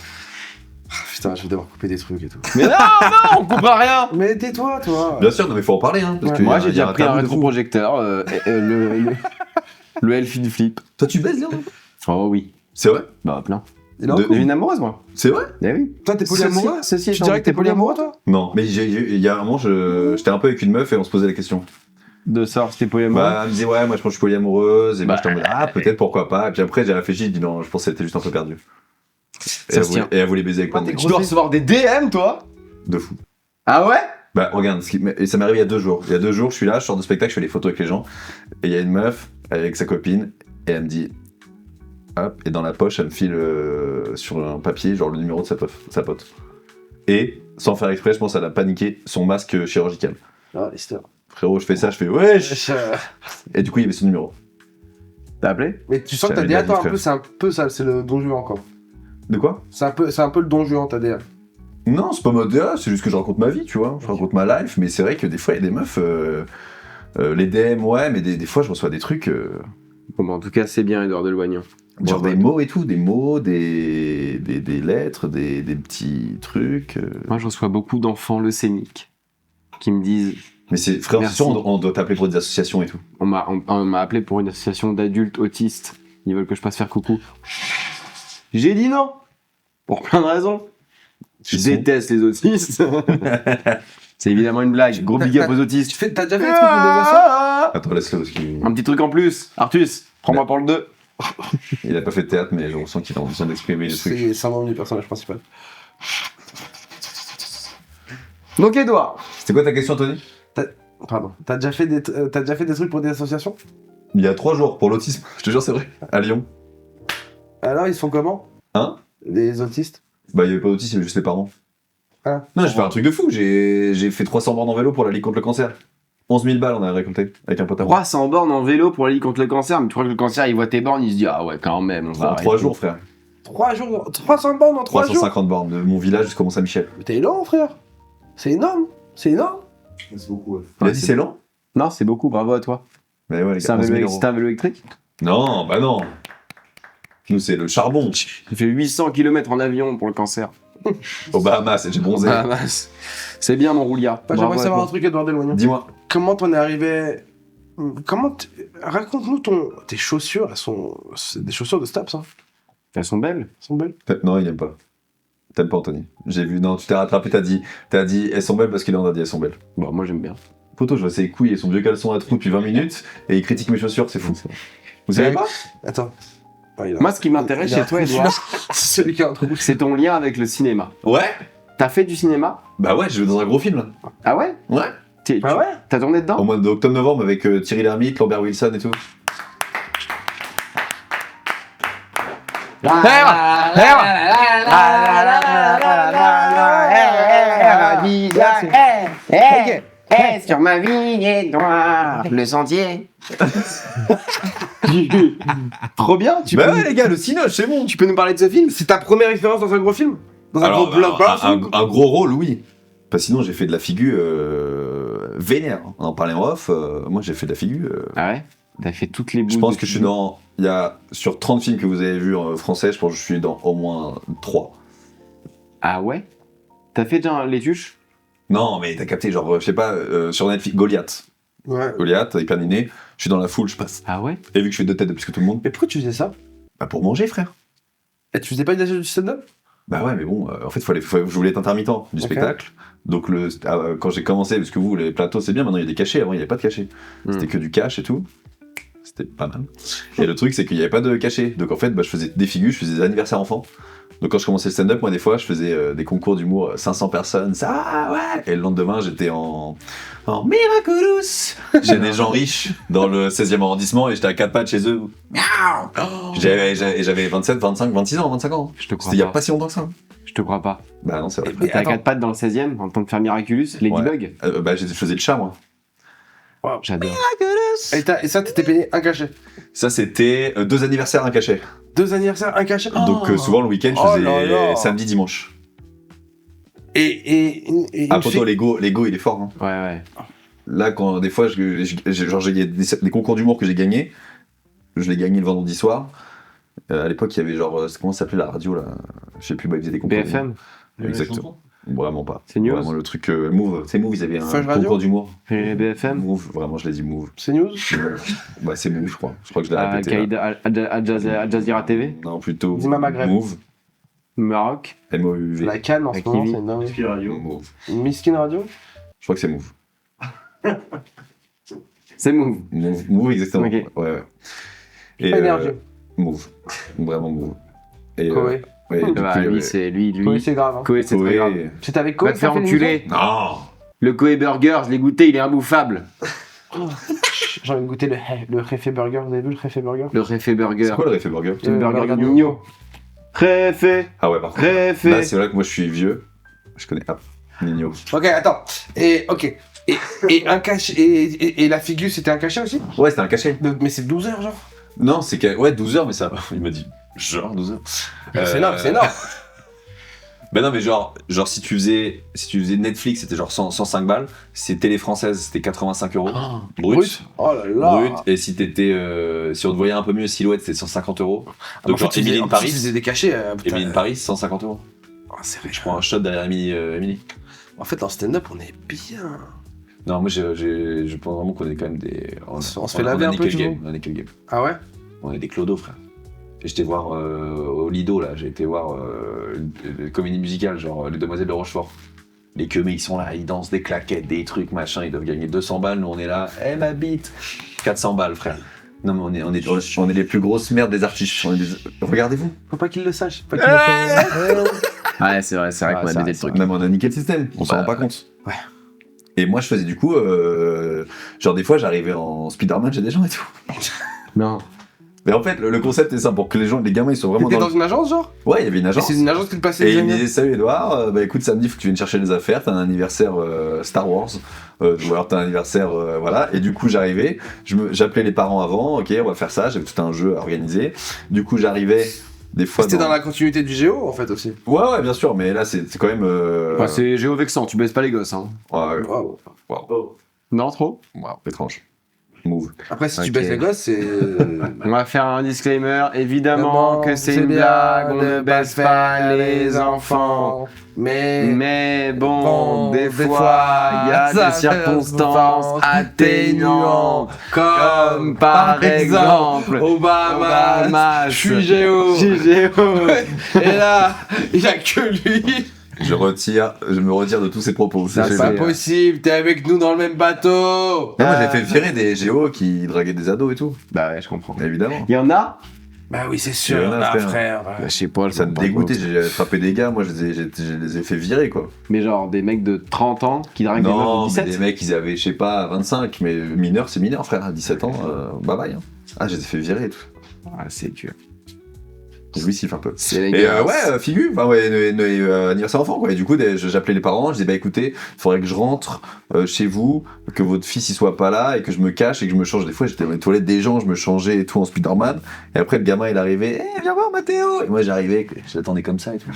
Putain, je vais devoir couper des trucs et tout. Mais non, non, on coupera rien. Mais tais-toi, toi. Bien sûr, non, mais faut en parler, hein. Parce Ouais. que Moi, y a- j'ai y a déjà pris un tabou de fou. rétroprojecteur, le Elfie Flip. Toi, tu baises, Léon? Oh oui. C'est vrai? Bah, plein. Et là, De- J'ai une amoureuse, moi. C'est vrai? Eh oui. toi, t'es polyamoureux? Ceci Tu dirais que t'es polyamoureux, toi? Non. Mais il y a un moment, j'étais un peu avec une meuf et on se posait la question. De sort, c'était polyamoureux. Bah, elle me disait, ouais, moi, je pense que je suis polyamoureuse. Et moi, Bah, j'étais en mode, ah, peut-être, pourquoi pas. Et puis après, j'ai réfléchi, j'ai dit, non, je pense qu'elle était juste un peu perdue. Ça se tient. Et elle voulait baiser avec Ah, plein de t'es mecs. Tu dois recevoir des DM, toi? De fou. Ah ouais? Bah, regarde, et ça m'est arrivé il y a 2 jours. Il y a 2 jours, je suis là, je sors de spectacle, je fais des photos avec les gens. Et il y a une meuf avec sa copine, et elle me dit, hop, et dans la poche, elle me file sur un papier, genre le numéro de sa pote. Et, sans faire exprès, je pense qu'elle a paniqué son masque chirurgical. Ah, Lester. Frérot, je fais ça, je fais wesh. Et du coup, il y avait son numéro. T'as appelé? Mais tu sens que t'as J'avais DA, dit, toi, un frère. peu, c'est un peu ça, c'est le Don Juan, encore. De quoi? C'est un peu le Don Juan, ta DA. Non, c'est pas mode DA, c'est juste que je raconte ma vie, tu vois. Je raconte ma life, mais c'est vrai que des fois, il y a des meufs. Les DM, ouais, mais des fois, je reçois des trucs. Bon, bah, en tout cas, c'est bien, Edouard de Loignan. Genre Bravo. des mots et tout, des mots, des lettres, des petits trucs. Moi, je reçois beaucoup d'enfants leucémiques qui me disent. Mais c'est frère, c'est Merci. sûr, on doit t'appeler pour des associations et tout. On m'a appelé pour une association d'adultes autistes. Ils veulent que je passe faire coucou. J'ai dit non. Pour plein de raisons. Je Ils sont- déteste les autistes. C'est évidemment une blague. Gros big up aux autistes. T'as déjà fait des trucs pour des assos? Attends, laisse-le parce qu'il Un petit truc en plus. Artus, prends-moi pour le 2. il a pas fait de théâtre, mais je ressens qu'il a envie d'exprimer des trucs. C'est syndrome du personnage principal. Donc, Edouard. C'était quoi ta question, Tony? Pardon. T'as déjà fait des trucs pour des associations? Il y a 3 jours pour l'autisme, je te jure, c'est vrai. À Lyon. Alors, ils sont comment? Hein? Les autistes? Bah, il y avait pas d'autisme, il y avait juste les parents. Ah. Non, j'ai fait un truc de fou. J'ai fait 300 bornes en vélo pour la Ligue contre le cancer. 11 000 balles, on a récolté avec un pote à moi. 300 bornes en vélo pour aller contre le cancer. Mais tu crois que le cancer, il voit tes bornes, il se dit ah ouais, quand même, on va En arrêter. 3 jours, frère. 3 jours, 300 bornes en 3 jours? 350 bornes de mon village jusqu'au Mont-Saint-Michel. Mais t'es lent, frère. C'est énorme. C'est énorme. C'est beaucoup, ouais. Il a Ouais, dit c'est- c'est lent? Non, c'est beaucoup, bravo à toi. Mais ouais, les C'est gars, un 11 000 vélo, euros. c'est un vélo électrique? Non, bah non. Nous, c'est le charbon. J'ai fait 800 km en avion pour le cancer. Au Bahamas, j'ai bronzé. Ah, mince. C'est bien mon rouliard. Bah, Bravo j'aimerais à savoir un toi. truc, Edouard Deloignan. Dis-moi. Comment t'en es arrivé. Raconte-nous tes chaussures, c'est des chaussures de Staps, hein. Elles sont belles. Elles sont belles. Non, il aime pas. T'aimes pas, Anthony. J'ai vu, non, tu t'es rattrapé, t'as dit, elles sont belles parce qu'il en a dit, elles sont belles. Bon, moi j'aime bien. Poto, je vois ses couilles et son vieux caleçon à trous depuis 20 minutes et il critique mes chaussures, c'est fou. Vous savez pas? Attends. Ah, il a- Moi, ce qui m'intéresse il a- chez toi, Edouard, C'est celui qui a un trou. c'est ton lien avec le cinéma. Ouais. T'as fait du cinéma? Bah ouais, je vais dans un gros film là. Ah ouais? Ouais. Ah ouais? T'as tourné Au dedans? mois d'octobre-novembre avec Thierry Lhermitte, Lambert Wilson et tout. Sur ma vie, Edouard, le sentier. Trop bien, Bah ouais, les gars, le cinoche, c'est bon. tu peux nous parler de ce film? C'est ta première expérience dans un gros film? Dans un Alors, gros blockbuster? un gros rôle, oui. Parce que sinon, j'ai fait de la figure vénère. On en parlait en off. Moi, j'ai fait de la figure. Ah ouais? T'as fait toutes les boules. Je pense de que je suis film. dans. Il y a sur 30 films que vous avez vus français, je pense que je suis dans au moins 3. Ah ouais? T'as fait déjà les tuches? Non, mais t'as capté, genre, je sais pas, sur Netflix, Goliath. Ouais. Goliath, hyper niné. Je suis dans la foule, je passe. Ah ouais? Et vu que je fais 2 têtes de plus que tout le monde, Mais pourquoi tu faisais ça? bah pour manger, frère. Et tu faisais pas déjà du stand-up? Bah ouais, mais bon, en fait, je voulais être intermittent du Ok. spectacle. Donc, quand j'ai commencé, parce que vous, les plateaux, c'est bien, maintenant il y a des cachets, avant il n'y avait pas de cachet. C'était que du cash et tout. C'était pas mal. Et le truc, c'est qu'il n'y avait pas de cachet. Donc en fait, bah, je faisais des figures, je faisais des anniversaires enfants. Donc quand je commençais le stand-up, moi, des fois, je faisais des concours d'humour, 500 personnes, ça, ouais. Et le lendemain, j'étais en Miraculous. J'ai des gens riches dans le 16e arrondissement et j'étais à 4 pattes chez eux. Miaou. J'avais 27, 25, 26 ans, 25 ans. Je te crois C'était il y a pas. pas si longtemps que ça. Je te crois pas. Bah non, c'est vrai. Mais T'es à attends. 4 pattes dans le 16ème en tant que faire Miraculous, Ladybug. Bah je faisais le chat, moi. J'adore. Et ça, t'étais payé un cachet. Ça, c'était 2 anniversaires, un cachet. 2 anniversaires, un cachet. Donc souvent le week-end, je Oh faisais là là. samedi, dimanche. Et Ah, une pour fille- toi, l'ego, il est fort. Hein. Ouais, ouais. Là, quand des fois, genre, j'ai des concours d'humour que j'ai gagnés, je l'ai gagné le vendredi soir. À l'époque, il y avait genre, comment ça s'appelait la radio là? Je sais plus, bah, ils faisaient des concours. BFM, d'humour. Exactement. Vraiment pas. C'est News. Vraiment le truc Move. C'est Move, ils avaient un Fun Radio concours d'humour. BFM, Move, vraiment, je l'ai dit Move. C'est news? Bah, c'est Move, je crois. Je crois que je l'ai à répété. Là. Al Jazeera TV, Non, plutôt. Zima Maghreb. Move. Maroc. M-O-U-V. La Cannes en ce Avec moment, Kiwi. c'est une dinguerie. Ski Radio. Move. Miskin Radio? Je crois que c'est Move. C'est Move. Move, exactement. Ok. Ouais, ouais. Et, Pas énergie. Move. Vraiment Move. Et, Koé. ouais, et du Bah, coup, il y lui, avait- c'est lui. Koé, c'est grave. Hein. Koé, c'est très grave. Koé. C'était avec Koé Va te faire enculer. Non. Le Koé Burger, je l'ai goûté, il est imbouffable. J'ai envie de goûter le Réfé Burger. Vous avez vu le Réfé Burger? Le Réfé Burger. C'est quoi le Réfé Burger? C'est le burger burger de Nino. Réfé. Ah ouais, par contre. Réfé. Là, c'est vrai que moi, je suis vieux. Je connais pas. Nino. Ok, attends. Ok. Et un cachet. Et la figure, c'était un cachet aussi? Ouais, c'était un cachet. Mais c'est 12 heures, genre? Non, c'est que... Ouais, 12 heures, mais ça... Il m'a dit... Genre 12 heures. C'est énorme, c'est énorme. Ben non, mais genre si tu faisais Netflix, c'était genre 105 balles. Si Télé Française, c'était 85 euros. Brut. Oh là là. Brut. Et si t'étais... si on te voyait un peu mieux Silhouette, c'était 150 euros. Donc genre tu faisais Émilie Paris. des cachets. Putain. Émilie Paris, 150 euros. Oh, c'est vrai. Je prends un shot derrière Émilie. En fait, en stand-up, on est bien. Non, moi, je pense vraiment qu'on est quand même des... On se fait laver a un peu, nickel tu game. vois. On a nickel game. Ah ouais? On est des clodos, frère. Et j'étais voir au Lido, là, j'ai été voir une comédie musicale, genre Les Demoiselles de Rochefort. Les queumés, ils sont là, ils dansent des claquettes, des trucs, machin, ils doivent gagner 200 balles, nous on est là, ma bite 400 balles, frère. Non, mais on est les plus grosses merdes des artistes. Regardez-vous. Faut pas qu'il le sache. Faut pas qu'il le sache. Ouais, c'est vrai Ah, qu'on a ça, baisé le ça. truc. Même on a niqué le système, on s'en Bah, rend pas compte. ouais. Et moi, je faisais du coup, genre des fois, j'arrivais en Spider-Man chez des gens et tout. Non. Mais en fait, le concept est simple, pour que les gamins, ils soient vraiment T'étais dans dans une agence, genre? Ouais, il y avait une Et agence. c'est une agence qui te passait Et des il me amis? disait salut Edouard, bah écoute samedi faut que tu viennes chercher les affaires, t'as un anniversaire Star Wars, ou alors t'as un anniversaire voilà, et du coup j'arrivais, j'appelais les parents avant, ok on va faire ça, j'avais tout un jeu à organiser, du coup j'arrivais des fois C'était dans la continuité du Géo, en fait, aussi. Ouais bien sûr, mais là c'est quand même... Enfin, c'est géovexant, tu baisses pas les gosses. Hein. Ouais, Wow. Non, trop. étrange. Move. Après, si tu Ok. baisses les gosses, c'est... On va faire un disclaimer. Évidemment que c'est une bien blague, on de ne baisse pas les enfants. Mais bon, des fois, il y a des circonstances atténuantes. Comme par exemple, Obama, je suis Géo. Je suis Géo. Et là, il y a que lui. Je me retire de tous ces propos. Ça, C'est C'est pas génial. possible, t'es avec nous dans le même bateau. Non, moi j'ai fait virer des géos qui draguaient des ados et tout, Bah ouais, je comprends. évidemment. Il y en a. Bah oui, c'est Il y sûr, en a, là, frère. frère. Je sais pas, Ça me dégoûtait, j'ai frappé des gars, moi je les ai fait virer quoi. Mais genre des mecs de 30 ans qui draguent des meufs Non, de mais 17. des mecs, ils avaient, je sais pas, 25, mais mineur, c'est mineur, frère, à 17 ans, bye bye. Hein. Ah, je les ai fait virer et tout. Ah, c'est dur. Jouissif un peu. C'est les Et gars. ouais, figure, enfin, ouais, anniversaire enfant, quoi. Et du coup, j'appelais les parents, je disais, bah écoutez, il faudrait que je rentre chez vous, que votre fils il soit pas là, et que je me cache, et que je me change. Des fois, j'étais dans les toilettes des gens, je me changeais et tout en Spider-Man. Et après, le gamin, il arrivait, viens voir Mathéo. Et moi, j'arrivais, je l'attendais comme ça et tout.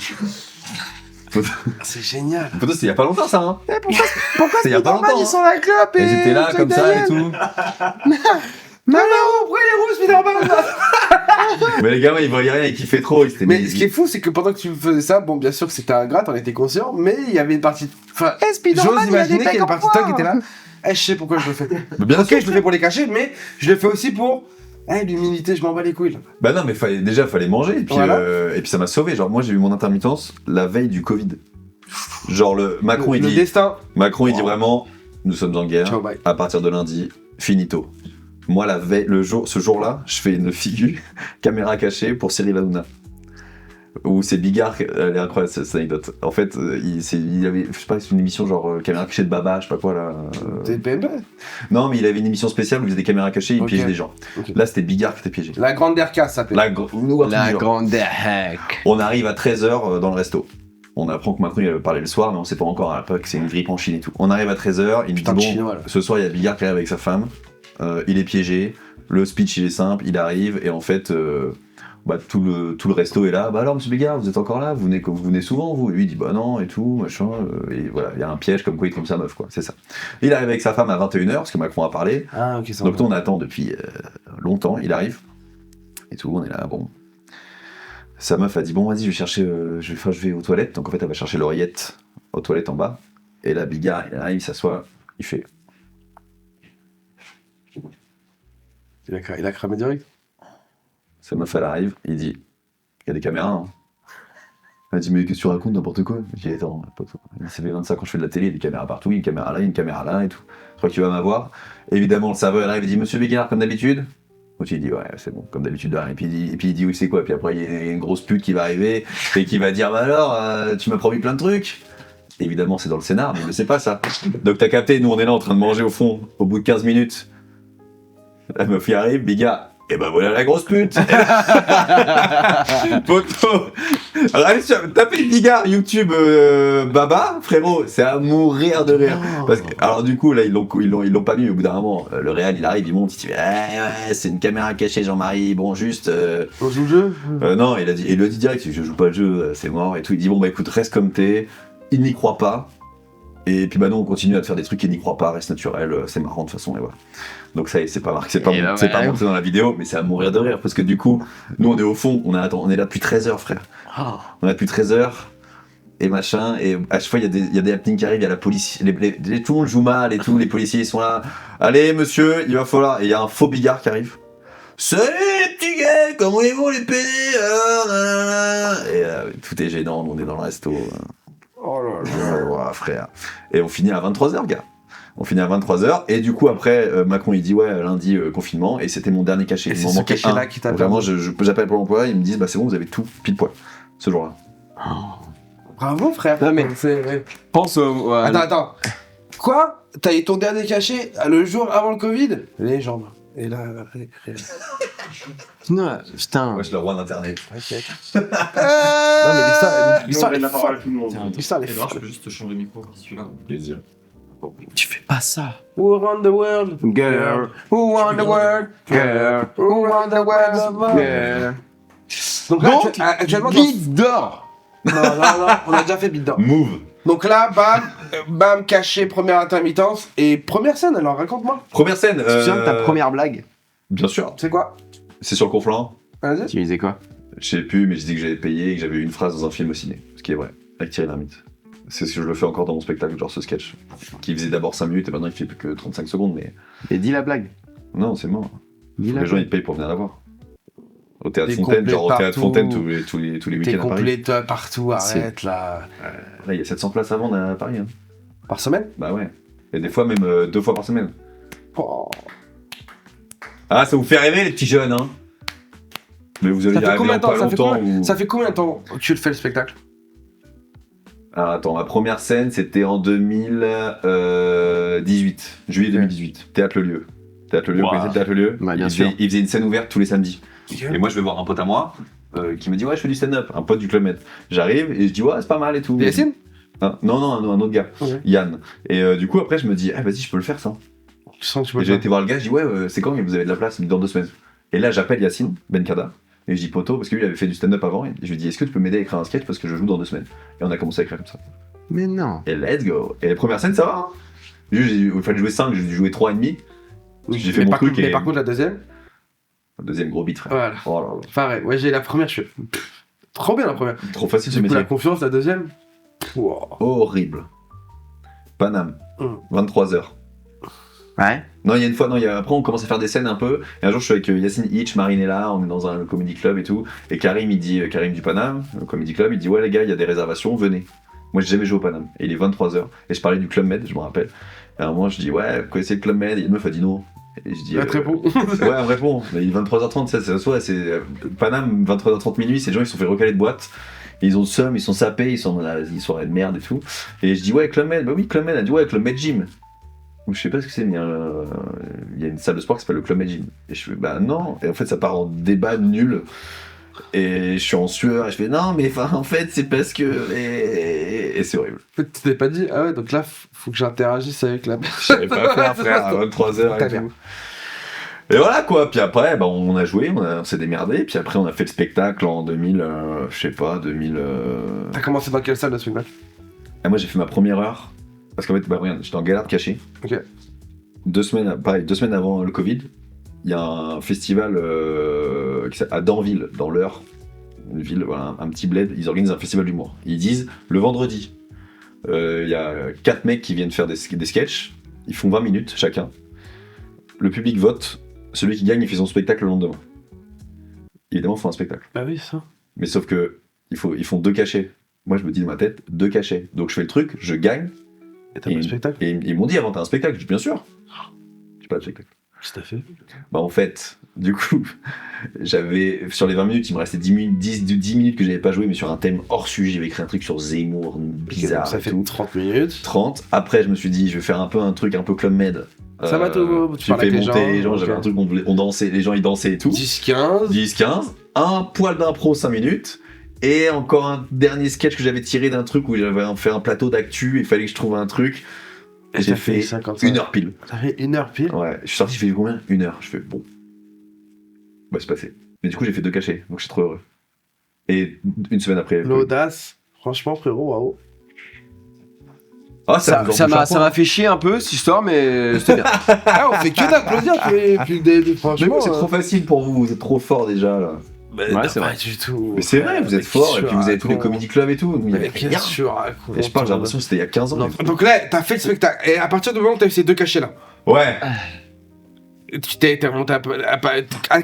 C'est génial. Pourtant, c'était il y a pas longtemps, ça, hein. Pourquoi C'est il y a pas longtemps. ils sont la clope Et j'étais là, comme ça et tout. Maman, pourquoi il est rouge, Spider-Man? Mais les gamins, ils voyaient rien, ils kiffaient trop. Ils s'étaient Mais mis- ce qui est fou, c'est que pendant que tu faisais ça, bon, bien sûr que c'était un grat, t'en étais conscient, mais il y avait une partie. Enfin, j'ose imaginer qu'il y a une partie de toi qui était là. Je sais pourquoi je le fais. Mais bien Ok, sûr. je le fais pour les cacher, mais je le fais aussi pour. L'humilité, je m'en bats les couilles. Là. Bah non, mais fallait manger. Voilà. Et puis ça m'a sauvé. Genre, moi, j'ai eu mon intermittence la veille du Covid. Genre, Macron, Le il dit destin. Macron, il dit vraiment, nous sommes en guerre. Ciao, bye. À partir de lundi, finito. Moi, la veille, ce jour-là, je fais une figure caméra cachée pour Cyril Hanouna. Où c'est Bigard, elle est incroyable cette anecdote. En fait, il avait, je sais pas, c'est une émission genre caméra cachée de Baba, je sais pas quoi là. T'es PMP. Non, mais il avait une émission spéciale où il faisait des caméras cachées, il Ok. piégeait des gens. Ok. Là, c'était Bigard qui était piégé. La grande DRK, ça s'appelle. La grande hack. On arrive à 13h dans le resto. On apprend que maintenant il va parler le soir, mais on sait pas encore à l'époque que c'est une grippe en Chine et tout. On arrive à 13h, il me dit Putain de bon, chinois, là. ce soir il y a Bigard qui arrive avec sa femme, il est piégé, le speech il est simple, il arrive et en fait tout le resto est là. Bah alors monsieur Bigard, vous êtes encore là, vous venez souvent vous? Et lui il dit bah non et tout, machin, et voilà, il y a un piège comme quoi il tombe sa meuf quoi, c'est ça. Il arrive avec sa femme à 21h parce que Macron a parlé, Ah, ok, ça donc va. nous on attend depuis longtemps, il arrive, et tout, on est là, bon. Sa meuf a dit bon vas-y je vais chercher, je vais aux toilettes, donc en fait elle va chercher l'oreillette aux toilettes en bas, et là Bigard il arrive, il s'assoit, il fait Il a cramé direct. sa meuf elle arrive, il dit il y a des caméras hein. Elle dit mais qu'est-ce que tu racontes n'importe quoi? Je dis attends, ça fait 25 ans que je fais de la télé, il y a des caméras partout, il y a une caméra là, il y a une caméra là et tout. Je crois que tu vas m'avoir. Évidemment le serveur arrive et dit monsieur Bigard comme d'habitude. Donc il dit ouais c'est bon comme d'habitude et puis il dit oui c'est quoi, puis après il y a une grosse pute qui va arriver et qui va dire bah alors tu m'as promis plein de trucs. Évidemment c'est dans le scénar mais il ne sait pas ça. Donc t'as capté, nous on est là en train de manger au fond, au bout de 15 minutes la meuf y arrive, Bigard, et ben voilà la grosse pute. Poto. Allez, tapez Bigard YouTube Baba, frérot, c'est à mourir de rire. Parce que, alors du coup là ils l'ont pas mis, au bout d'un moment le réal il arrive, il monte, il dit ouais c'est une caméra cachée Jean-Marie, bon juste On joue le jeu. non il lui a dit direct je joue pas le jeu, c'est mort et tout. Il dit bon bah écoute reste comme t'es, il n'y croit pas. Et puis bah non on continue à te faire des trucs qui n'y croient pas, reste naturel, c'est marrant de toute façon et voilà. Donc ça y est, c'est pas marqué, c'est pas monté dans la vidéo, mais c'est à mourir de rire parce que du coup, nous on est au fond, on est là depuis 13h frère. On est là depuis 13h et machin, et à chaque fois il y a des happenings qui arrivent, il y a la police, tout le monde joue mal et tout, les policiers ils sont là. Allez monsieur, il va falloir, et il y a un faux Bigard qui arrive. Salut les petits gars, comment ils vont les PD? Et tout est gênant, on est dans le resto. Oh là là. Ouais, frère. Et on finit à 23h, gars. On finit à 23h, et du coup, après, Macron, il dit, ouais, lundi, confinement, et c'était mon dernier cachet. Et Il c'est m'en ce manquait cachet-là un. qui t'a Vraiment, j'appelle Pôle emploi, ils me disent, bah c'est bon, vous avez tout, pile poil, ce jour-là. Bravo, frère. Non, mais- Ouais. Pense au. Attends. Quoi? T'as eu ton dernier cachet le jour avant le Covid? Les jambes. Et là. Non, putain. Moi, je suis le roi d'Internet. Ok. Non, mais l'histoire On est la parole folle. à tout le monde. L'histoire est Edouard, je folle. peux juste te changer le micro si tu veux. Plaisir. Tu fais pas ça. Who around the world? Girl, who won the world? Girl, who won the world? Girl. Donc là, Donc, actuellement, Guide d'or. non, on a déjà fait beat down. Move. Donc là, bam, caché, première intermittence. Et première scène, alors raconte-moi. Première scène. Tu te souviens de ta première blague? Bien sûr. C'est quoi? C'est sur le conflant. Vas-y. Tu disais quoi? Je sais plus, mais je dis que j'avais payé et que j'avais eu une phrase dans un film au ciné. Ce qui est vrai. Avec Thierry Lhermitte. C'est ce que je le fais encore dans mon spectacle, genre ce sketch. Qui faisait d'abord 5 minutes et maintenant il fait plus que 35 secondes, mais. Et dis la blague. Non, c'est mort. Dis la Les gens blague. ils payent pour venir la voir. Au théâtre Des Fontaine, complets genre au théâtre partout. Fontaine tous les T'es week-ends à Paris. complet partout, arrête là. Là, il y a 700 places à vendre à Paris. Hein. Par semaine? Bah ouais. Et des fois même 2 fois par semaine. Oh. Ah, ça vous fait rêver les petits jeunes, hein. Mais vous allez Ça y fait arriver combien en de temps, pas longtemps. ou- Ça fait combien de temps que tu le fais le spectacle? Ah, attends, ma première scène c'était en 2018, juillet 2018. Théâtre Le Lieu. Théâtre Le Lieu, vous connaissez le Théâtre Le Lieu? Bah, bien il sûr. il faisait une scène ouverte tous les samedis. Et moi je vais voir un pote à moi qui me dit ouais je fais du stand-up, un pote du Club Med. J'arrive et je dis ouais c'est pas mal et tout. Yacine? Ah, non, un autre gars, Ok. Yann. Et du coup après je me dis vas-y je peux le faire ça. Tu sens que tu peux Et le j'ai faire. été voir le gars, je dis ouais c'est quand vous avez de la place? Il me dit dans 2 semaines. Et là j'appelle Yacine Benkada et je dis poto parce que lui il avait fait du stand-up avant et je lui dis est-ce que tu peux m'aider à écrire un sketch parce que je joue dans 2 semaines. Et on a commencé à écrire comme ça. Mais non. Et let's go. Et les premières scènes ça va hein. Il fallait jouer 5, j'ai dû jouer 3,5. J'ai fait Mais mon par truc contre- mais et- par contre, la deuxième? Le deuxième gros beat, frère. Voilà. Oh là là. Pareil, ouais, j'ai la première, je fais. Trop bien la première. Trop facile ce Du coup, la métier. confiance, la deuxième. Wow. Horrible. Paname. 23h. Ouais. Non, il y a une fois, après on commence à faire des scènes un peu. Et un jour, je suis avec Yacine Hitch, Marinella, on est dans un comedy club et tout. Et Karim du Paname, le comedy club, il dit ouais les gars, il y a des réservations, venez. Moi, j'ai jamais joué au Paname. Et il est 23h. Et je parlais du Club Med, je me rappelle. Et à un moment, je dis ouais, vous connaissez le Club Med? Et une meuf a dit non. Et je dis Elle te répond. ouais, elle me répond. Mais il est 23h30, c'est Paname, 23h30 minuit, ces gens ils se sont fait recaler de boîte. Et ils ont le seum, ils sont sapés, ils sont dans la soirée de merde et tout. Et je dis ouais, Club Med, bah oui, Club Med. Elle dit ouais, Club Med Gym. Ou je sais pas ce que c'est, mais il y a une salle de sport qui s'appelle le Club Med Gym. Et je fais bah non. Et en fait, ça part en débat nul. Et je suis en sueur et je fais non, mais en fait, c'est parce que. Et c'est horrible. En fait, tu t'es pas dit, ah ouais, donc là, faut que j'interagisse avec la Je savais pas faire, frère, à 23h et tout. Et voilà quoi, puis après, bah, on a joué, on s'est démerdé, puis après, on a fait le spectacle en 2000, je sais pas, 2000. T'as commencé dans quelle salle de spectacle? Et moi, j'ai fait ma première heure, parce qu'en fait, bah, regarde, j'étais en galère de cachet. Ok. 2 semaines avant le Covid, il y a un festival à Danville, dans l'Eure, une ville, voilà, un petit bled, ils organisent un festival d'humour. Ils disent, le vendredi, il y a 4 mecs qui viennent faire des sketchs, ils font 20 minutes chacun, le public vote, celui qui gagne, il fait son spectacle le lendemain. Évidemment, ils font un spectacle. Bah oui, ça. Mais sauf que, ils font 2 cachets. Moi, je me dis dans ma tête, 2 cachets. Donc je fais le truc, je gagne, Et t'as pas de spectacle? et ils m'ont dit avant, t'as un spectacle? Je dis, bien sûr. J'ai pas de spectacle. Qu'est-ce que t'as fait? Bah en fait, du coup, j'avais sur les 20 minutes, il me restait 10 minutes que j'avais pas joué, mais sur un thème hors sujet, j'avais écrit un truc sur Zemmour, bizarre. Ça et fait tout. 30 minutes. 30. Après, je me suis dit, je vais faire un peu un truc un peu Club Med. Ça va, tout, tu J'ai parles fait avec les monter gens, les gens, ok. j'avais un truc, on dansait, les gens ils dansaient et tout. 10-15. 10-15. Un poil d'impro 5 minutes. Et encore un dernier sketch que j'avais tiré d'un truc où j'avais fait un plateau d'actu, il fallait que je trouve un truc. Et j'ai fait 55. 1 heure pile. Ça fait 1 heure pile. Ouais, je suis sorti, j'ai fait combien? 1 heure. Je fais bon. Bah, c'est passé. Mais du coup, j'ai fait 2 cachets, donc je suis trop heureux. Et une semaine après. L'audace. Franchement, frérot, waouh. Ah, Ça m'a fait chier un peu cette histoire, mais c'était bien. Ah, on fait que d'applaudir depuis le début, Mais franchement. bon, c'est trop facile pour vous, vous êtes trop fort déjà là. Ouais, c'est Pas vrai. du tout. Mais c'est vrai, vous êtes fort, et puis vous avez tous les comedy clubs et tout. Nous, il y avait Bien rien. sûr. Et je parle, j'ai l'impression que c'était il y a 15 ans. Non. Donc là, t'as fait le spectacle. Et à partir du moment où t'as eu ces 2 cachets là, Ouais. tu t'es remonté un peu.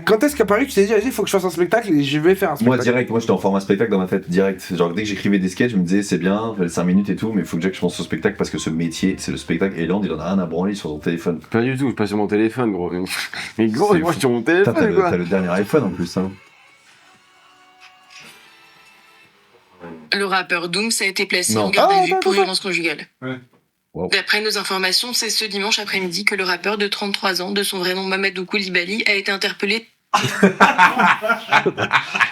Quand est-ce qu'à Paris tu t'es dit, vas-y, il faut que je fasse un spectacle et je vais faire un Moi, spectacle? j'étais en format spectacle dans ma tête, direct. Genre, dès que j'écrivais des sketchs, je me disais, c'est bien, 5 minutes et tout, mais il faut que je pense au spectacle parce que ce métier, c'est le spectacle. Et Land, il en a rien à branler sur son téléphone. Pas du tout, je passe sur mon téléphone, gros. Mais gros, C'est moi je fou. suis sur mon Putain, téléphone, quoi. t'as le dernier iPhone en plus, hein. Le rappeur Dooms a été placé Non. en garde à Ah, vue attends, pour attends. violence conjugale. Ouais. Wow. D'après nos informations, c'est ce dimanche après-midi que le rappeur de 33 ans, de son vrai nom Mamadou Koulibaly, a été interpellé.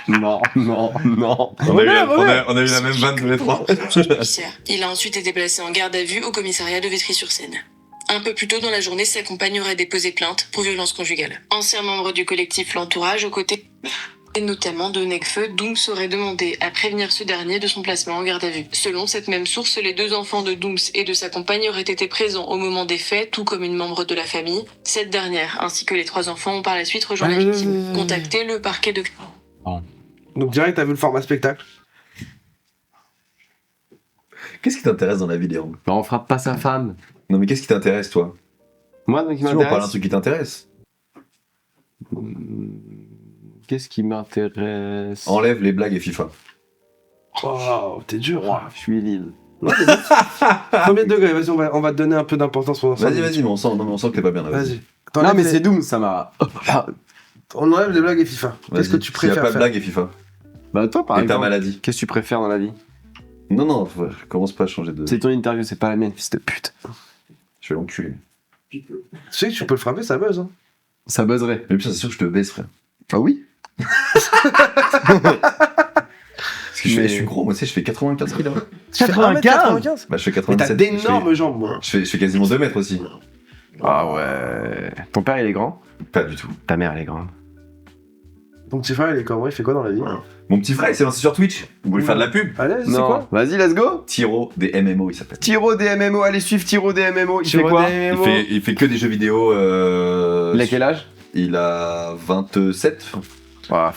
Non. On a eu la même vanne tous les trois. judiciaire. Il a ensuite été placé en garde à vue au commissariat de Vitry-sur-Seine. Un peu plus tôt dans la journée, sa compagne aurait déposé plainte pour violence conjugale. Ancien membre du collectif L'Entourage, aux côtés et notamment de Nekfeu, Dooms aurait demandé à prévenir ce dernier de son placement en garde à vue. Selon cette même source, les 2 enfants de Dooms et de sa compagne auraient été présents au moment des faits, tout comme une membre de la famille. Cette dernière, ainsi que les 3 enfants, ont par la suite rejoint la victime. Contacté le parquet de... Donc direct, t'as vu le format spectacle. Qu'est-ce qui t'intéresse dans la vie, Léon? Mais on frappe pas sa femme. Non, mais qu'est-ce qui t'intéresse, toi? Moi, donc, il Si on parle d'un m'intéresse. truc qui t'intéresse. Qu'est-ce qui m'intéresse? Enlève les blagues et FIFA. Oh, t'es dur. Je suis Lille. Premier degré, vas-y, on va te donner un peu d'importance pendant ça. Vas-y, mais on sent que t'es pas bien. Là, Vas-y. Non, T'enlèves mais les- c'est Doom, ça m'a. On enlève les blagues et FIFA. Qu'est-ce que tu Il y a préfères pas de faire? blague et FIFA. Bah, toi, par Et ta exemple. maladie. Qu'est-ce que tu préfères dans la vie? Non, commence pas à changer de. C'est ton interview, c'est pas la mienne, fils de pute. Je vais l'enculer. Tu sais que tu peux le frapper, ça buzz. Hein. Ça buzzerait. Mais putain, c'est sûr que je te baisse, frère. Ah oui? Parce que je Mais- suis gros, moi, tu sais, je fais 95 kilos. Tu fais 1m95. Bah, je fais Mais t'as 97. d'énormes jambes, moi. Je fais quasiment 2 mètres aussi. Ah ouais. Ton père, il est grand? Pas du tout. Ta mère, elle est grande. Donc petit frère, il est comment? Il fait quoi dans la vie? Mon petit frère, il s'est lancé sur Twitch. Vous voulez faire de la pub? Allez, c'est Non. quoi? Vas-y, let's go. Tiro des MMO, il s'appelle. Tiro des MMO, allez suivre Tiro des MMO. Il fait quoi? Il fait que des jeux vidéo. Il a quel âge? Il a 27. Faut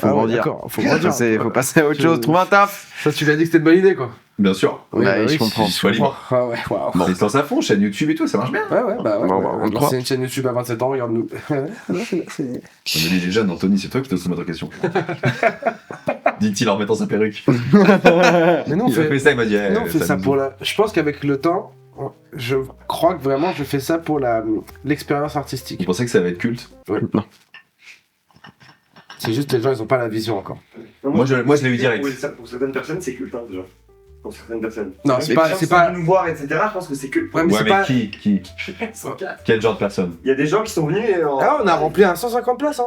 grandir. D'accord, faut grandir. Faut passer à autre chose, trouve un taf. Ça, tu lui as dit que c'était une bonne idée, quoi. Bien sûr. Oui, Bah, bah je oui, comprends. Sois libre. Ah ouais, waouh. Bon, il se lance à fond, chaîne YouTube et tout, ça marche bien. Ouais, bah ouais. Bon, ouais. on te croit. C'est une chaîne YouTube à 27 ans, regarde-nous. On me dit les jeunes, Anthony, c'est toi qui te soumettre aux questions. Dit-il en mettant sa perruque. Mais non, Il a fait ça, il m'a dit. non, on fait ça pour la. Je pense qu'avec le temps, je crois que vraiment, je fais ça pour l'expérience Vous artistique. pensez que ça va être culte? Non. C'est juste les gens, ils ont pas la vision encore. Moi, je l'ai eu direct. Pour certaines personnes, c'est culte, hein, déjà. Pour certaines personnes. Non, Mais c'est pas. les gens C'est qui pas. viennent nous voir, etc. Je pense que c'est culte. Ouais, mais Ouais, c'est mais pas. qui Quel genre de personne? Il y a des gens qui sont venus en... Ah, on a rempli un 150 places, hein.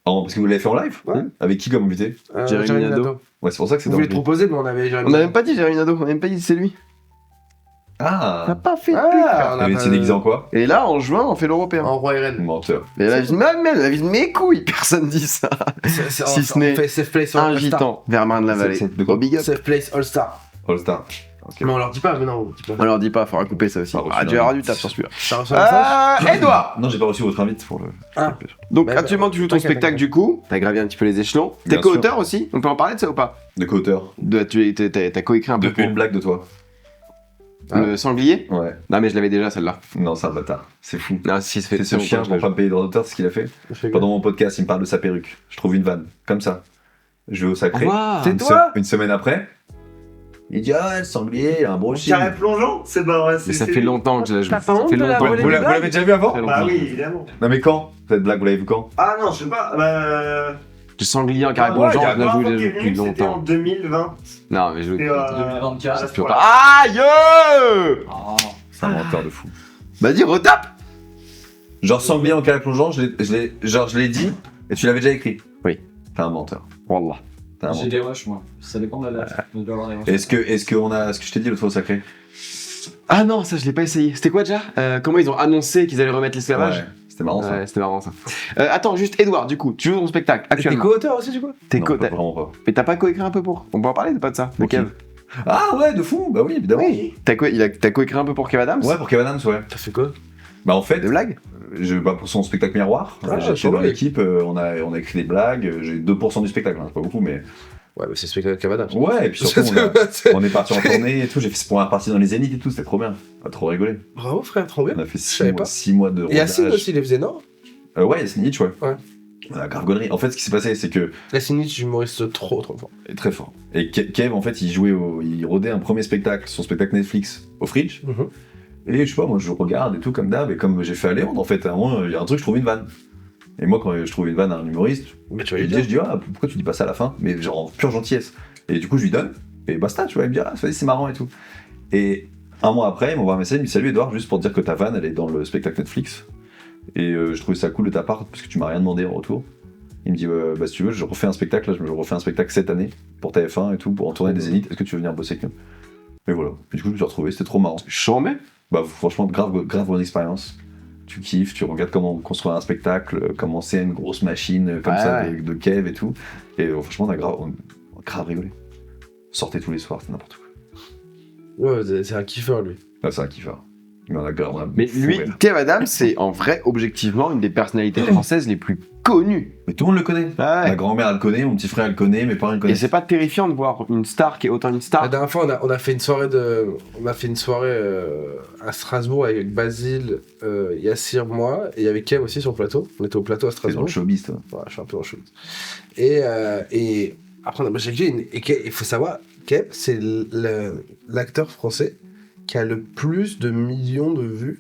Parce que vous l'avez fait en live? Ouais. Avec qui comme invité? Jérémy Nadeau. Ouais, c'est pour ça que c'est Vous voulez te dangereux. proposer, mais on avait Jérémy On n'a Nadeau. même pas dit Jérémy Nadeau, on n'a même pas dit c'est lui. On n'a Ah! pas fait de Ah, on Il a avait été déguisé en quoi? Et là, en juin, on fait l'européen. En roi RN. Menteur. Et la vie de mes couilles, personne dit ça. Si ce n'est On fait Safe Place All Star. Invitant vers Marne-la-Vallée. C'est de quoi? Big up. Safe Place All Star. All Star. Ok. Mais on leur dit pas, mais non, on dit pas. On leur dit pas, faudra couper ça aussi. Pas reçu Ah, tu d'un- auras du taf sur celui-là. Ça reçoit un message Edouard. Non, j'ai pas reçu votre invite pour le. Ah. Donc Bah, actuellement tu joues ton t'inquiète, spectacle t'inquiète. du coup, t'as gravi un petit peu les échelons. T'es Bien co-auteur aussi, on peut en parler de ça ou pas? De co-auteur. T'as co-écrit un peu Depuis pour une blague de toi. le sanglier. Ouais. Non mais je l'avais déjà celle-là. Non, c'est un bâtard. C'est fou. Non si ça fait C'est ce chien pour pas me payer de droit d'auteur, c'est ce qu'il a fait. Pendant mon podcast, il me parle de sa perruque. Je trouve une vanne. Comme ça. Je vais au sacré. C'est Une toi Une semaine après. Il dit ah le sanglier, il a un gros chien. Carré plongeant, c'est pas vrai. Mais ça fait longtemps que je la joue. T'as pas Ça honte fait de la longtemps. voler Vous des l'avez déjà vu avant? Très Bah longtemps. oui, évidemment. Non mais quand? Cette blague, vous l'avez vu quand? Ah non, je sais pas. Bah... Le sanglier en carré Ah ouais, plongeant, il y a je la pas joue longtemps déjà qu'il est depuis venu, C'était en longtemps. 2020. Non mais je joue. C'était 2024. à ce Tu peux point-là. pas. Aïe. C'est un menteur de fou. Bah dis retape. Genre sanglier en carré plongeant, je l'ai dit et tu l'avais déjà écrit. Oui. T'es un menteur. Wallah. T'es un J'ai menteur. des rushs, moi. Ça dépend de la date. Je dois avoir des rushs. Est-ce que je t'ai dit l'autre fois au sacré? Ah non ça je l'ai pas essayé. C'était quoi déjà? Comment ils ont annoncé qu'ils allaient remettre l'esclavage? Ouais. C'était marrant ça. Ouais, c'était marrant ça. Attends, juste Edouard, du coup, tu joues ton spectacle T'es actuellement. co-auteur aussi, du coup T'es Non, co pas vraiment pas. Mais t'as pas coécrit un peu pour? On peut en parler de pas de ça? De Pour qui Kev. Ah ouais, de fou. Bah oui, évidemment. Oui. T'as coécrit un peu pour Kev Adams? Ouais, pour Kevin Adams, ouais. T'as fait quoi Bah en fait, Des blagues? pour son spectacle miroir, Ah, j'étais pas dans mal. l'équipe, on a écrit des blagues, j'ai 2% du spectacle, hein, c'est pas beaucoup, mais... Ouais, mais c'est spectacle Cavada. Ouais, et puis surtout, on est parti en tournée et tout, j'ai fait ce point partie dans les Zéniths et tout, c'était trop bien. On a trop rigolé. Bravo, frère, trop bien. On a fait savais pas. 6 mois de Et Yacine rodage. aussi, il les faisait, non Ouais, Yacine Hitch, ouais. Ouais. On a grave gonnerie. En fait, ce qui s'est passé, c'est que... Yacine, humoriste trop fort. Très fort. Et Kev, en fait, il rodait un premier spectacle, son spectacle Netflix, au Fridge. Mhm. Et je sais pas, moi je regarde et tout comme d'hab, et comme j'ai fait à Léon, en fait, à un moment, il y a un truc, je trouve une vanne. Et moi, quand je trouve une vanne à un humoriste, Mais tu vas je lui dis, dire. ah, pourquoi tu dis pas ça à la fin? Mais genre en pure gentillesse. Et du coup, je lui donne, et basta, tu vois, il me dit, ah, vas-y, c'est marrant et tout. Et un mois après, il m'envoie un message, il me dit, salut Edouard, juste pour te dire que ta vanne, elle est dans le spectacle Netflix. Et je trouvais ça cool de ta part, parce que tu m'as rien demandé en retour. Il me dit, bah si tu veux, je refais un spectacle, là, je refais un spectacle cette année, pour TF1 et tout, pour en tourner des Zéniths, est-ce que tu veux venir bosser avec nous? Et voilà. Et du coup, je me suis retrouvé, c'était trop marrant. Chambé. Bah franchement, grave bonne expérience. Tu kiffes, tu regardes comment construire un spectacle, comment c'est une grosse machine comme Ouais, ça ouais. de Kev et tout. Et franchement, on a grave rigolé. Sortez tous les soirs, c'est n'importe quoi. Ouais, c'est un kiffeur, lui. Là, c'est un kiffeur. Mais on a grave. Mais lui, Kev Adams, c'est en vrai, objectivement, une des personnalités françaises les plus connues. Mais tout le monde le connaît. Ah ouais. Ma grand-mère, elle le connaît, mon petit frère, elle le connaît, mes parents, ils le Et connaissent. c'est pas terrifiant de voir une star qui est autant une La star. dernière fois, on a fait une soirée à Strasbourg avec Basile, Yassir, moi, et il y avait Kev aussi sur le plateau. On était au plateau à C'est dans Strasbourg. le showbiz, toi. Ouais, je suis un peu en chose. Et après, on a mangé avec lui, et Kev, il faut savoir, Kev, c'est l'acteur français qui a le plus de millions de vues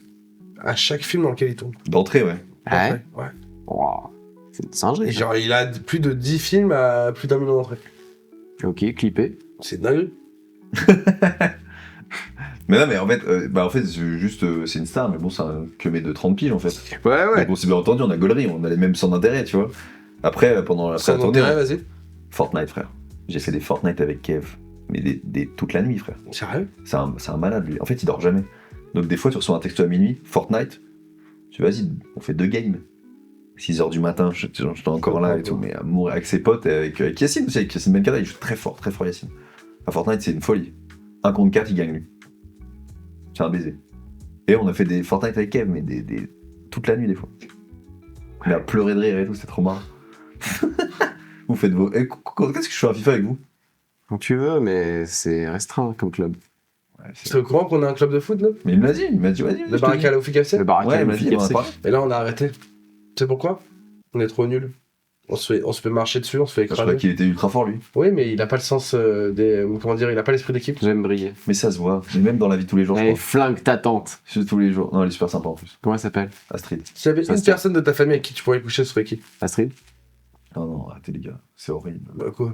à chaque film dans lequel il tourne. D'entrée, ouais. Ouais. Ouais. Wow. C'est une Et singerie. ça. genre, il a plus de 10 films à plus d'1 million d'entrées. Ok, clippé. C'est dingue. Mais non, mais en fait, c'est juste, c'est une star, mais bon, c'est un queumé de 30 piges, en fait. Ouais, ouais. Donc, on s'est bien entendu, on a gaulerie, on a les mêmes sans intérêt, tu vois. Après, pendant la Sans tournée, intérêt, vas-y. Fortnite, frère. J'ai fait des Fortnite avec Kev, mais toute la nuit, frère. Sérieux? C'est un malade, lui. En fait, il dort jamais. Donc, des fois, tu reçois un texto à minuit, Fortnite, tu vas-y, on fait 2 games. 6h du matin, j'étais encore là et tout, mais à mourir avec ses potes, et avec Yacine aussi, avec Yacine Benkada, il joue très fort Yacine. À Fortnite, c'est une folie. 1 contre 4, il gagne, lui. C'est un baiser. Et on a fait des Fortnite avec Kev, mais toute la nuit, des fois. Il a pleuré de rire et tout, c'était trop marrant. Vous faites vos... Qu'est-ce que je fais à FIFA avec vous? Quand tu veux, mais c'est restreint comme club. Ouais, C'est au courant qu'on a un club de foot, là? Mais il me l'a dit, vas-y. Le Baraka Laofi FC? Le Baraka Ouais, il me l'a Laofi dit, on en a FC. parlé. Et là, on a arrêté. Tu sais pourquoi? On est trop nuls. On se fait marcher dessus, on se fait Je crois écraser. qu'il était ultra fort, lui. Oui, mais il a pas le sens des... Comment dire? Il a pas l'esprit d'équipe. J'aime briller. Mais ça se voit. Mais même dans la vie de tous les jours, je Allez, crois. flingue ta tante. C'est tous les jours. Non, elle est super sympa en plus. Comment elle s'appelle? Astrid. S'il y avait Ça une se tient. personne de ta famille avec qui tu pourrais coucher, ce serait qui? Astrid? Non, arrêtez les gars. C'est horrible. Bah quoi?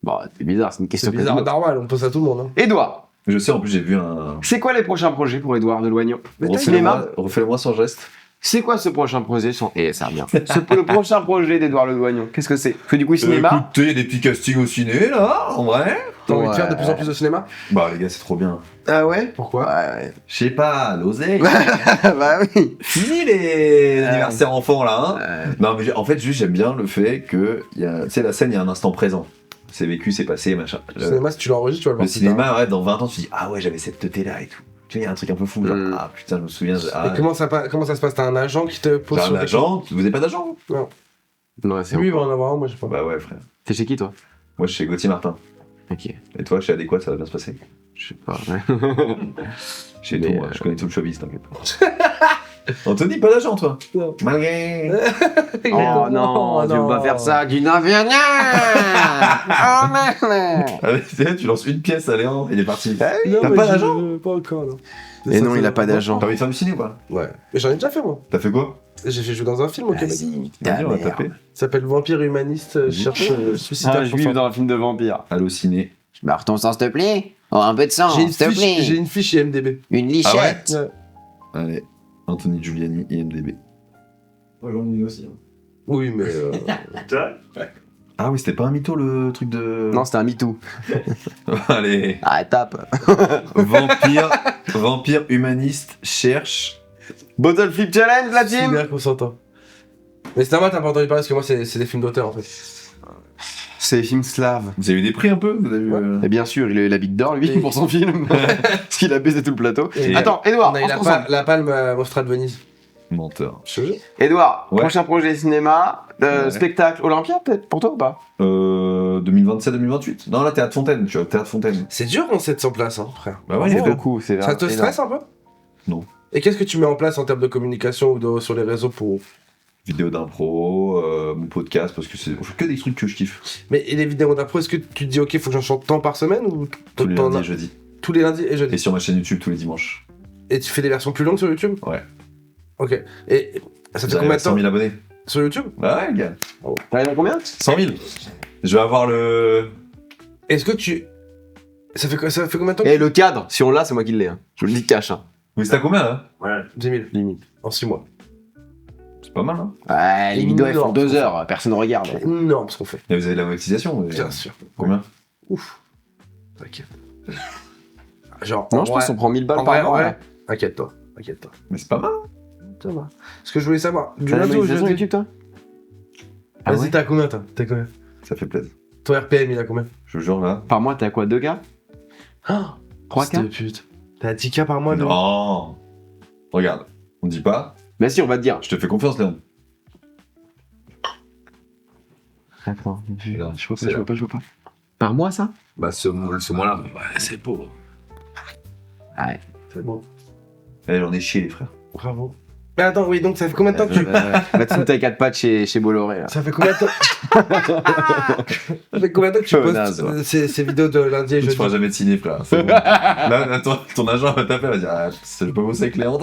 Bon, c'est bizarre, c'est une question C'est bizarre, quasiment. normal, on pose à tout le monde. Hein. Edouard, Je sais, en plus, j'ai vu un... c'est quoi les prochains projets pour Edouard de Loignon? Mais Au t'as cinéma? Refais-le-moi sans geste. C'est quoi ce prochain projet sans... Eh, ça revient. Le prochain projet d'Edouard Le Doignon, qu'est-ce que c'est? Que du coup, cinéma? Écoutez, il y a des petits castings au ciné, là, en vrai. T'as envie de faire de Ouais. plus en plus de cinéma? Bah, les gars, c'est trop bien. Ah ouais? Pourquoi? Ouais, Je sais pas, l'oseille. bah oui. Fini les anniversaires enfants, là, hein. Euh, Non, mais en fait, juste, j'aime bien le fait que, tu sais, la scène, il y a un instant présent. C'est vécu, c'est passé, machin. Le cinéma, si tu l'enregistres, tu vas le Le voir plus tard. cinéma, ouais, dans 20 ans, tu dis, ah ouais, j'avais cette teuté-là et tout. Tu vois, il y a un truc un peu fou, genre, ah putain, je me souviens. Ah, Et comment ça se passe? T'as un agent qui te pose j'ai sur un des- agent, vous avez pas d'agent, vous Non, c'est Lui, il bon. va en avoir un, moi, je sais pas. Bah ouais, frère. T'es chez qui, toi? Moi, je suis chez Gauthier Martin. Ok. Et toi, chez Adéquat, ça va bien se passer? Je sais pas. Ouais. Chez Mais, tout, moi, je connais tout le showbiz, t'inquiète pas. Anthony, pas d'agent, toi? Non. Malgré. Oh non, tu veux pas faire ça, tu n'en viens rien. Oh non. Ah, mais, tu sais, tu lances une pièce à Léon, il est parti. Non, T'as mais pas je- d'agent? Pas encore, non. Et non, il a pas d'agent. T'as envie de faire du ciné ou pas? Ouais. Mais j'en ai déjà fait, moi. T'as fait quoi? J'ai fait jouer dans un film au Québec. Vas-y, Vas-y, on va ta taper. mère. Ça s'appelle Vampire humaniste, cherche suicidaire. Un juif dans un film de vampire. Allô, ciné. Bah, ton sang, s'il te plaît. Oh, un peu de sang, J'ai une s'il te plaît. fiche, j'ai une fiche IMDB. Une lichette. Ouais. Allez, Anthony Giuliani, IMDB. Moi, j'en ai aussi. Hein. Oui, mais. Ah oui, c'était pas un mytho le truc de. Non, c'était un MeToo. Allez. Ah, tape. Vampire humaniste cherche. Bottle Flip Challenge, la C'est team. bien qu'on s'entend. Mais c'est normal, t'as pas entendu parler parce que moi, c'est des films d'auteur en fait. C'est film slave. Vous avez eu des prix un peu? Vous avez eu, Ouais. Et bien sûr, il a eu la bite d'or, lui, Et- pour son film. Parce qu'il a baisé tout le plateau. Et- Attends, Edouard, On a eu on se la, concentre. la palme Mostra de Venise. Menteur. Je te jure. Edouard, Ouais. prochain projet cinéma, Ouais. spectacle Olympia, peut-être, pour toi ou pas? 2027-2028? Non, là, Théâtre Fontaine, tu vois, Théâtre Fontaine. C'est dur en 700 places, hein, frère. Bah ouais, C'est il est beaucoup, c'est Ça te stresse un peu? Non. Et qu'est-ce que tu mets en place en termes de communication ou sur les réseaux pour. Vidéo d'impro, mon podcast, parce que on fait que des trucs que je kiffe. Mais et les vidéos d'impro, est-ce que tu te dis, ok, faut que j'en chante tant par semaine ou Tous les t'en lundis as- et jeudis. tous les lundis et Et jeudis? sur ma chaîne YouTube tous les dimanches. Et tu fais des versions plus longues sur YouTube? Ouais. Ok. Et ça fait J'arrive combien à de temps 100 000 abonnés. sur YouTube? Bah ouais, gars. T'arrives à combien? 100 000. Je vais avoir le. Est-ce que tu. Ça fait combien de temps? Et le cadre, si on l'a, c'est moi qui l'ai. Hein. Je vous le dis cash. Hein. Mais c'est à combien là? Ouais. 10 000 Limite. en 6 mois. C'est pas mal, hein? Ouais, les vidéos, elles font Non. 2 heures, personne ne regarde. Non, ce qu'on fait. Et vous avez la monétisation? Bien sûr. Combien? Ouf. T'inquiète. Genre. Non, en je pense vrai- qu'on prend 1000 balles en par vrai, mois. en vrai, là. Inquiète-toi. Inquiète-toi. Mais c'est pas mal. Ça va. Ce que je voulais savoir. Du T'as la lundi au monétisation jeudi. YouTube, toi? Vas-y, ouais t'as combien, toi? T'as combien? Ça fait plaisir. Ton RPM, il a combien? Je vous jure là. Par mois, t'es à quoi, 2K? 3K? Pute. T'as 10K par mois, Non. Regarde, on dit pas. Bah si, on va te dire. Je te fais confiance, Léon. Attends, je Là, vois pas. Par mois, ça? Bah, ce mois-là, ouais, c'est pauvre. Ouais. C'est bon. Eh, j'en ai chié, les frères. Bravo. Mais attends, oui, donc ça fait combien de temps que tu. Va te foutre avec 4 pattes chez Bolloré, là. Ça fait combien de temps Ça fait combien de temps que tu postes Naze, ouais. ces vidéos de lundi et Tu jeudi? feras jamais de ciné, frère. C'est bon. Là, ton agent va taper, il va dire ah, je peux bosser avec Léon.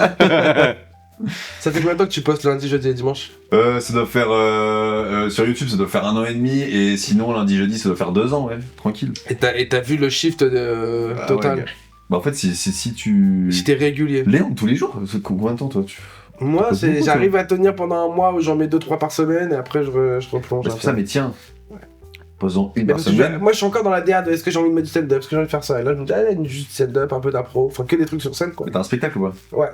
Ça fait combien de temps que tu postes lundi, jeudi et dimanche? Ça doit faire. Sur YouTube, ça doit faire 1 an et demi. Et sinon, lundi, jeudi, ça doit faire 2 ans, ouais. Tranquille. Et t'as vu le shift de Ah, total? ouais, gars. Bah, en fait, si tu. Si t'es régulier. Léon, tous les jours. Combien de temps, toi Moi, Ça fait beaucoup, j'arrive à tenir pendant un mois où j'en mets 2-3 par semaine et après je replonge. C'est pour ça, mais tiens. Posons une Mais par parce que semaine. moi, je suis encore dans la DA de est-ce que j'ai envie de mettre du stand-up, est-ce que j'ai envie de faire ça? Et là, je me dis, allez, juste stand-up, un peu d'impro, enfin que des trucs sur scène, quoi. Mais t'as un spectacle ou pas? Ouais.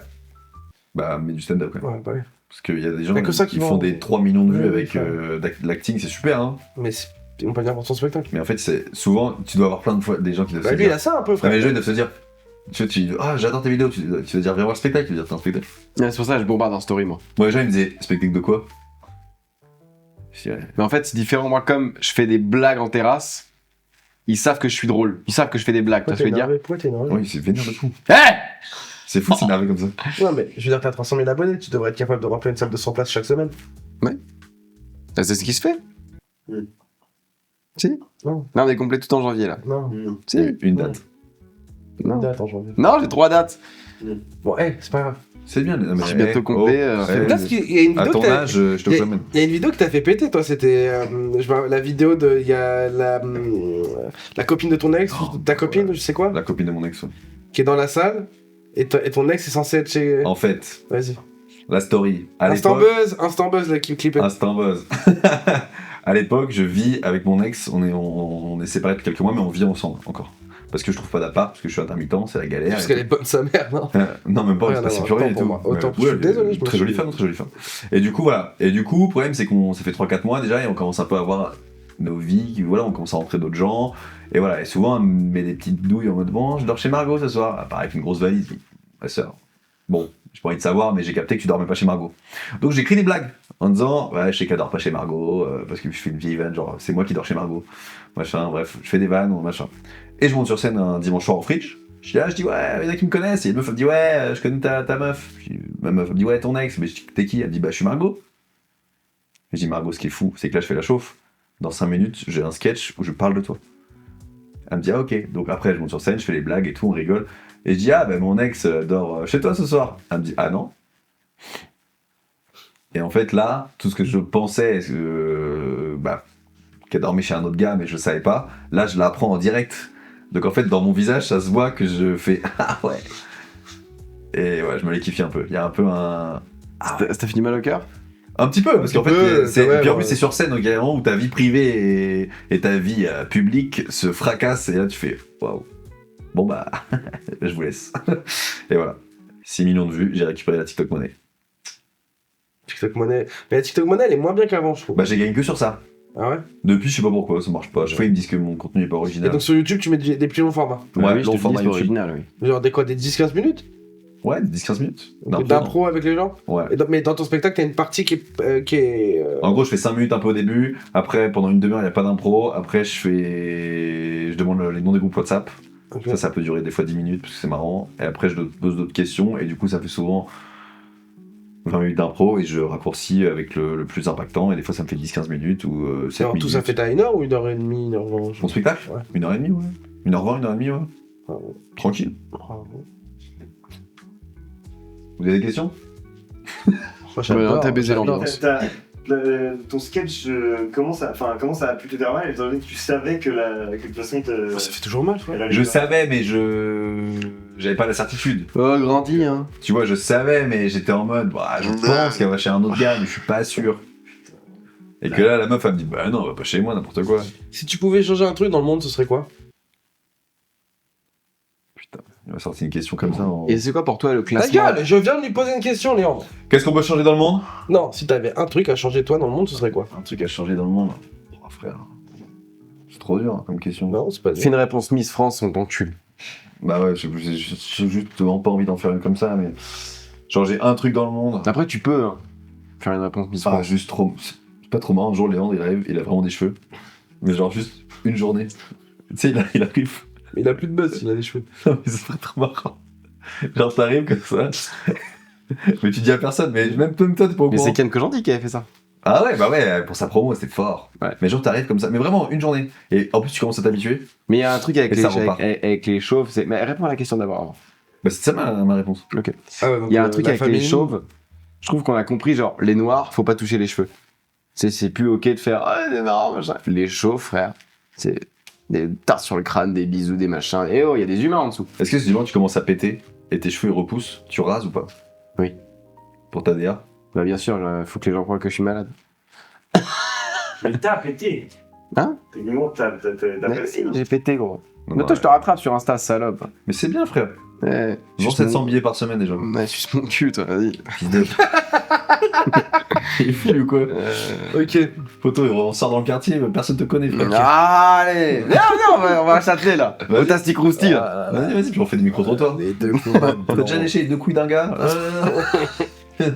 Bah, mets du stand-up, quand même. Ouais, bah oui. Parce qu'il y a des gens Y'a que ça qui qui vont- font des 3 millions de vues Ouais, avec ouais. de l'acting, c'est super, hein. Mais ils vont pas venir pour son spectacle. Mais en fait, c'est souvent, tu dois avoir plein de fois des gens qui doivent Bah se lui, il dire. a ça un peu, Non, frère. mais les gens ils doivent se dire, Tu dis, ah, j'adore tes vidéos, tu vas dire, viens voir le spectacle, tu vas dire, t'es un spectacle. Ouais, c'est pour ça que je bombarde en story, moi. Moi, les gens, ils me disaient, spectacle de quoi? Je dis, ouais. Mais en fait, c'est différent. Moi, comme je fais des blagues en terrasse, ils savent que je suis drôle. Ils savent que je fais des blagues, tu vois ce que je veux dire? Pourquoi t'es énervé? Oui, c'est vénère de fou. Hé C'est fou, c'est énervé comme ça. Non, mais je veux dire, t'as 300 000 abonnés, tu devrais être capable de remplir une salle de 100 places chaque semaine. C'est ce qui se fait. Mm. Si. Non. Là, on est complet tout en janvier, là. Non. Si. Une date. Non. Attends, j'en viens. Non, j'ai 3 dates. Bon, c'est pas grave. C'est bien. Je suis bientôt complet. Parce qu'il y a une À vidéo ton que t'as- âge, je te Il y, promène. a une vidéo que t'as fait péter, toi, c'était la vidéo de. Il y a la copine de ton ex, ta copine, je sais quoi, La copine de mon ex. Ouais. qui est dans la salle, et ton ex est censé être chez. En fait, Vas-y. la story. À Instant l'époque- Buzz, là, qui clippait. Instant buzz. À l'époque, je vis avec mon ex, on est séparés depuis quelques mois, mais on vit ensemble encore. Parce que je trouve pas d'appart, parce que je suis intermittent, c'est la galère. Parce et qu'elle est tout. bonne sa mère, non? Non, même pas, Rien c'est à pas voir, sécurisé autant et pour tout. moi. Autant, Mais je suis désolé, je me très suis jolie dit. femme, très jolie femme. Et du coup, voilà. Et du coup, le problème, c'est qu'on ça fait 3-4 mois déjà, et on commence un peu à avoir nos vies, voilà, on commence à rentrer d'autres gens. Et voilà, et souvent, elle me met des petites douilles en mode, bon, je dors chez Margot ce soir. Elle part avec une grosse valise, je dis, ma soeur. Bon, j'ai pas envie de savoir, mais j'ai capté que tu dormais pas chez Margot. Donc j'écris des blagues en disant, ouais, je sais qu'elle dort pas chez Margot, parce que je fais une vieille vanne, genre, c'est moi qui dors chez Margot. Machin, bref, je fais des vannes, machin. Et je monte sur scène un dimanche soir au Fridge. Je suis là, je dis, ouais, il y en a qui me connaissent. Et une meuf, elle me dit, ouais, je connais ta meuf. Ma meuf, elle me dit, ouais, ton ex. Mais je dis, t'es qui? Elle me dit, bah, je suis Margot. Et je dis, Margot, ce qui est fou, c'est que là, je fais la chauffe. Dans 5 minutes, j'ai un sketch où je parle de toi. Elle me dit, ah, ok. Donc après, je monte sur scène, je fais les blagues et tout, on rigole. Et je dis, ah, ben mon ex dort chez toi ce soir. Elle me dit, ah non. Et en fait, là, tout ce que je pensais, qu'elle dormait chez un autre gars, mais je savais pas, là, je l'apprends en direct. Donc en fait, dans mon visage, ça se voit que je fais, ah ouais. Et ouais, je me l'ai kiffé un peu. Il y a un peu un. Ça t'a fini mal au cœur? Un petit peu, parce qu'en Un peu, fait, quand même, puis en plus, ouais. c'est sur scène, donc il y a un moment où ta vie privée et ta vie publique se fracassent, et là, tu fais, waouh. Bon bah, je vous laisse. Et voilà. 6 millions de vues, j'ai récupéré la TikTok Money. TikTok Money. Mais la TikTok Money, elle est moins bien qu'avant, je trouve. Bah, j'ai gagné que sur ça. Ah ouais? Depuis, je sais pas pourquoi, ça marche pas. Chaque fois, ils me disent que mon contenu est pas Et original. donc sur YouTube, tu mets des plus longs formats. Ouais, oui, je long te format dis, c'est YouTube. original, oui. Genre des 10-15 minutes? Ouais, 10-15 minutes. D'impro avec les gens? Ouais. Mais dans ton spectacle, t'as une partie qui est. En gros, je fais 5 minutes un peu au début. Après, pendant une demi-heure, il n'y a pas d'impro. Après, je demande les noms des groupes WhatsApp. Ok. Ça peut durer des fois 10 minutes parce que c'est marrant. Et après, je pose d'autres questions. Et du coup, ça fait souvent 20 minutes d'impro. Et je raccourcis avec le plus impactant. Et des fois, ça me fait 10-15 minutes ou 7 Alors minutes. tout ça fait à 1h ou 1h30, 1h20? Mon spectacle Ouais. 1h30, ouais. 1h20, 1h30, ouais. Bravo. Tranquille. Bravo. Vous avez des questions? Moi, j'adore, t'as baisé j'adore. l'ambiance. Ton sketch, comment ça a pu te faire mal étant donné que tu savais que de toute façon Ça fait toujours mal, frère. Je savais, mais j'avais pas la certitude. Oh, grandi, hein. Tu vois, je savais, mais j'étais en mode, bah, je pense qu'elle va chez un autre gars, mais je suis pas sûr. Et que là, la meuf, elle me dit, bah non, elle va pas chez moi, n'importe quoi. Si tu pouvais changer un truc dans le monde, ce serait quoi? Putain, il m'a sorti une question comme ça. Et c'est quoi pour toi le Ta classement? gueule, je viens de lui poser une question, Léandre. Qu'est-ce qu'on peut changer dans le monde? Non, si t'avais un truc à changer toi dans le monde, ce serait quoi? Un truc à changer dans le monde. Oh, frère. C'est trop dur hein, comme question. Non, c'est pas Fais une réponse Miss France, on t'encule. Bah ouais, j'ai juste vraiment pas envie d'en faire une comme ça, mais. Changer un truc dans le monde. Après, tu peux hein, faire une réponse Miss Ah, France. juste trop. C'est pas trop marrant. Un jour, Léandre, il arrive, il a vraiment des cheveux. Mais genre, juste une journée. Tu sais, il arrive. Mais il a plus de buzz, il a des cheveux. Non, mais c'est pas trop marrant. Genre, t'arrives comme ça. Mais tu dis à personne, mais même toi, t'es pas au Mais courant. c'est Ken Kojandi qui avait fait ça. Ah ouais, bah ouais, pour sa promo, c'était fort. Ouais. Mais genre, t'arrives comme ça. Mais vraiment, une journée. Et en plus, tu commences à t'habituer. Mais il y a un truc avec, Et les, ça repart. avec les chauves. Mais réponds à la question d'abord. avant. Bah, c'est ça ma réponse. Ok. Ah ouais, donc, Il y a un truc la avec famille. les chauves. Je trouve qu'on a compris, genre, les noirs, faut pas toucher les cheveux. C'est plus ok de faire ah, c'est marrant, machin. Les chauves, frère, c'est des tartes sur le crâne, des bisous, des machins. Et oh, il y a des humains en dessous. Est-ce que si du moment tu commences à péter et tes cheveux ils repoussent, tu rases ou pas? Oui. Pour ta DA? Bah, bien sûr, faut que les gens croient que je suis malade. Mais t'as pété. Hein? Techniquement, t'as Mais pété. si, j'ai pété, gros. Non, Mais non, toi, je te rattrape sur Insta, salope. Mais c'est bien, frère. Ouais, Vends 700 billets par semaine déjà. Ouais, suce mon cul, toi, vas-y. Fils de- Il est fou ou quoi? Ok. Poto, on sort dans le quartier, personne te connaît, frère. Allez, viens, on va à Châtelet là. Vas-y. Au Tastic Rousti là. Vas-y, puis on fait des micro-trottoirs. Les deux combats de T'as déjà blanc. léché les 2 couilles d'un gars? Kev,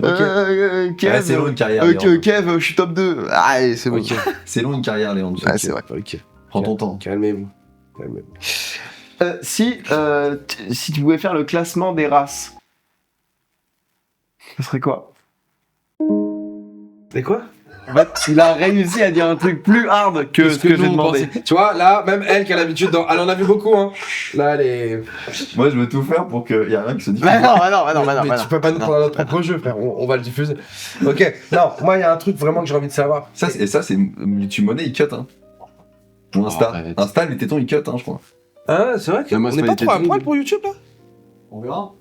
Ouais, c'est long une carrière. Ok, Léandre. Kev, je suis top 2. Allez, c'est bon. Ok. C'est long une carrière, Léandre. Ouais, c'est vrai. Ok. Prends ton temps. Calmez-vous. Calmez-vous. Si tu pouvais faire le classement des races, ça serait quoi? C'est quoi? En fait, il a réussi à dire un truc plus hard que ce que j'ai nous, on demandé. pensait. Tu vois, là, même elle qui a l'habitude elle en a vu beaucoup, hein. Là, elle est. Moi, je veux tout faire pour qu'il y ait rien qui se dise. Bah non. Mais tu peux pas nous prendre notre propre jeu, frère. On va le diffuser. Ok. Non, moi, il y a un truc vraiment que j'ai envie de savoir. Ça, c'est Multimoney, il cut, hein. Mon Insta. arrête. Insta, les tétons, ils cut, hein, je crois. Ah, c'est vrai Mais qu'on moi, c'est n'est pas pas des trop à tétons. poil pour YouTube, là? On verra.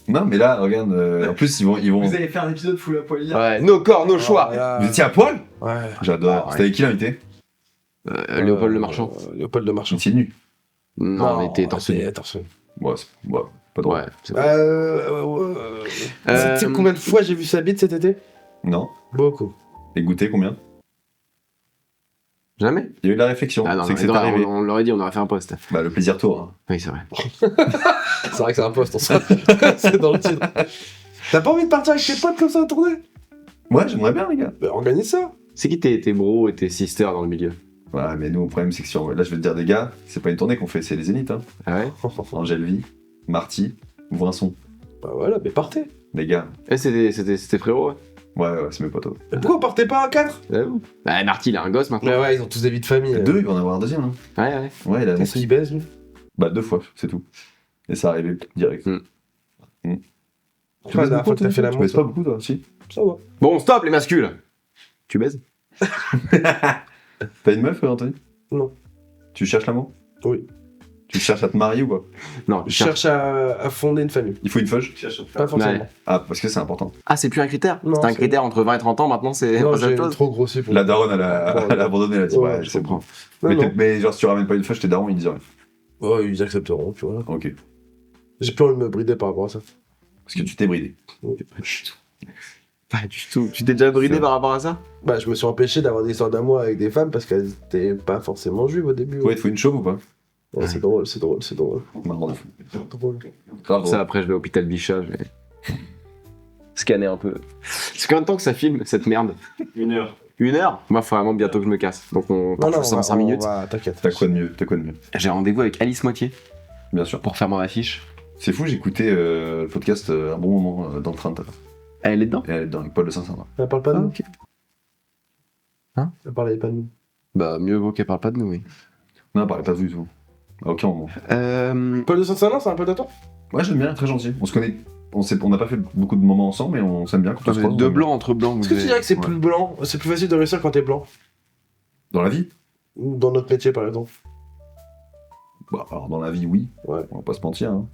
Non, mais là, regarde, en plus, ils vont. Vous allez faire un épisode full à poil. Ouais, nos corps, nos choix. Vous étiez à poil? Ouais. J'adore. Ah, ouais. C'était avec qui l'invité? Léopold Le Marchand. Léopold Le Marchand. Vous étiez nu. Non, on était torse nu. torse nu. Ouais, pas drôle. Ouais, c'est vrai. Tu sais combien de fois j'ai vu sa bite cet été? Non. Beaucoup. Et goûter combien? Jamais. Il y a eu de la réflexion. Ah non, c'est que c'est on arrivé. on l'aurait dit, on aurait fait un post. Bah, le plaisir tour. Hein. Oui, c'est vrai. C'est vrai que c'est un poste, on sait. C'est dans le titre. T'as pas envie de partir avec tes potes comme ça à tourner? Ouais, j'aimerais bien, les gars. Bah, organise ça. C'est qui tes bros et tes sisters dans le milieu? Ouais, mais nous, le problème, c'est que là, je vais te dire des gars, c'est pas une tournée qu'on fait, c'est les Zéniths. Hein. Ah ouais? Angèle Vie, Marty, Voinson. Bah voilà, mais partez. Les gars. Eh, c'était frérot, ouais. Ouais, c'est mes potos. Mais pourquoi vous partez pas à 4? Bah, Marty, il a un gosse maintenant. Mais ouais, ils ont tous des vies de famille. 2, il va en avoir un deuxième. Hein. Ouais. Ouais, il a Qu'est-ce annoncé. qu'il baise, lui? Bah, 2 fois, c'est tout. Et ça arrivait direct. Mm. Tu vois, la dernière fois que t'as fait Tu l'amour, baises pas beaucoup, toi, si? ça va. Bon, stop les mascules. Tu baises? T'as une meuf, Anthony? Non. Tu cherches l'amour? Oui. Tu cherches à te marier ou quoi? Non, Je cherche à fonder une famille. Il faut une feuge? Pas forcément. Ouais. Ah, parce que c'est important. Ah, c'est plus un critère? Non, C'était un c'est- critère entre 20 et 30 ans, maintenant c'est Non, pas j'ai autre chose. trop grossi pour La daronne, elle a abandonné, elle a dit, Ouais, ouais, je c'est bon. comprends. Non, Mais, non. mais genre, si tu ramènes pas une feuge, tes darons, ils disent rien. Ouais, ils accepteront, tu vois. Ok. J'ai plus envie de me brider par rapport à ça. Parce que tu t'es bridé. Pas du tout. Tu t'es déjà bridé C'est- par rapport à ça? Bah, je me suis empêché d'avoir des histoires d'amour avec des femmes parce qu'elles étaient pas forcément juives au début. Ouais, il te faut une chauve ou pas? Ouais, c'est drôle, c'est drôle, c'est drôle. Marrant de fou. Drôle. Grave. Ça, après, je vais à l'hôpital Bichat, je vais scanner un peu. C'est combien de temps que ça filme, cette merde? 1 heure. 1 heure? Moi, faut vraiment bientôt que je me casse. Donc, on part ça en 5 minutes. T'inquiète. T'as quoi de mieux? J'ai rendez-vous avec Alice Moitié Bien sûr. pour faire mon affiche. C'est fou, j'ai écouté le podcast un bon moment dans le train tout à l'heure. Elle est dedans? Et elle est dans avec Paul de Saint-Saint. Elle parle pas de nous. ok. Hein? Elle parlait pas de nous. Bah, mieux vaut qu'elle parle pas de nous, oui. Non, elle parlait pas du tout. À aucun moment. Paul de Saint-Saint, c'est un peu d'attente. Ouais, j'aime bien, très gentil. On se connaît. On n'a pas fait beaucoup de moments ensemble, mais on s'aime bien quand on se croise. Deux blancs entre blancs. Est-ce que tu dirais que c'est Ouais. plus blanc? C'est plus facile de réussir quand t'es blanc? Dans la vie? Ou dans notre métier, par exemple? Bah, alors, dans la vie, oui. Ouais. On va pas se mentir. Hein.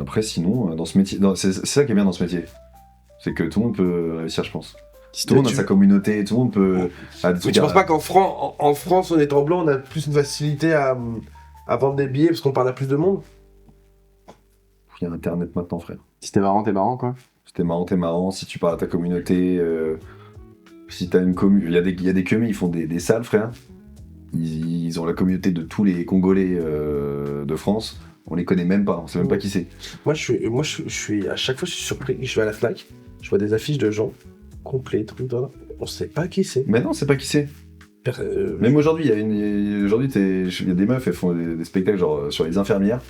Après, sinon, dans ce métier. C'est ça qui est bien dans ce métier. C'est que tout le monde peut réussir, je pense. Tout le monde a sa communauté, tout le monde peut. a des Mais trucs tu à- penses pas qu'en en France, en étant blanc, on a plus une facilité à vendre des billets parce qu'on parle à plus de monde? Il y a Internet maintenant, frère. Si t'es marrant, quoi. Si t'es marrant, t'es marrant. Si tu parles à ta communauté, si t'as une commu, il y a des communes, ils font des salles, frère. Ils ont la communauté de tous les Congolais de France. On les connaît même pas, on sait même pas qui c'est. Moi, je suis à chaque fois, je suis surpris. Je vais à la Fnac, je vois des affiches de gens complets, trucs, voilà. On sait pas qui c'est. Mais non, c'est pas qui c'est. Même aujourd'hui, il y a des meufs, elles font des spectacles genre sur les infirmières.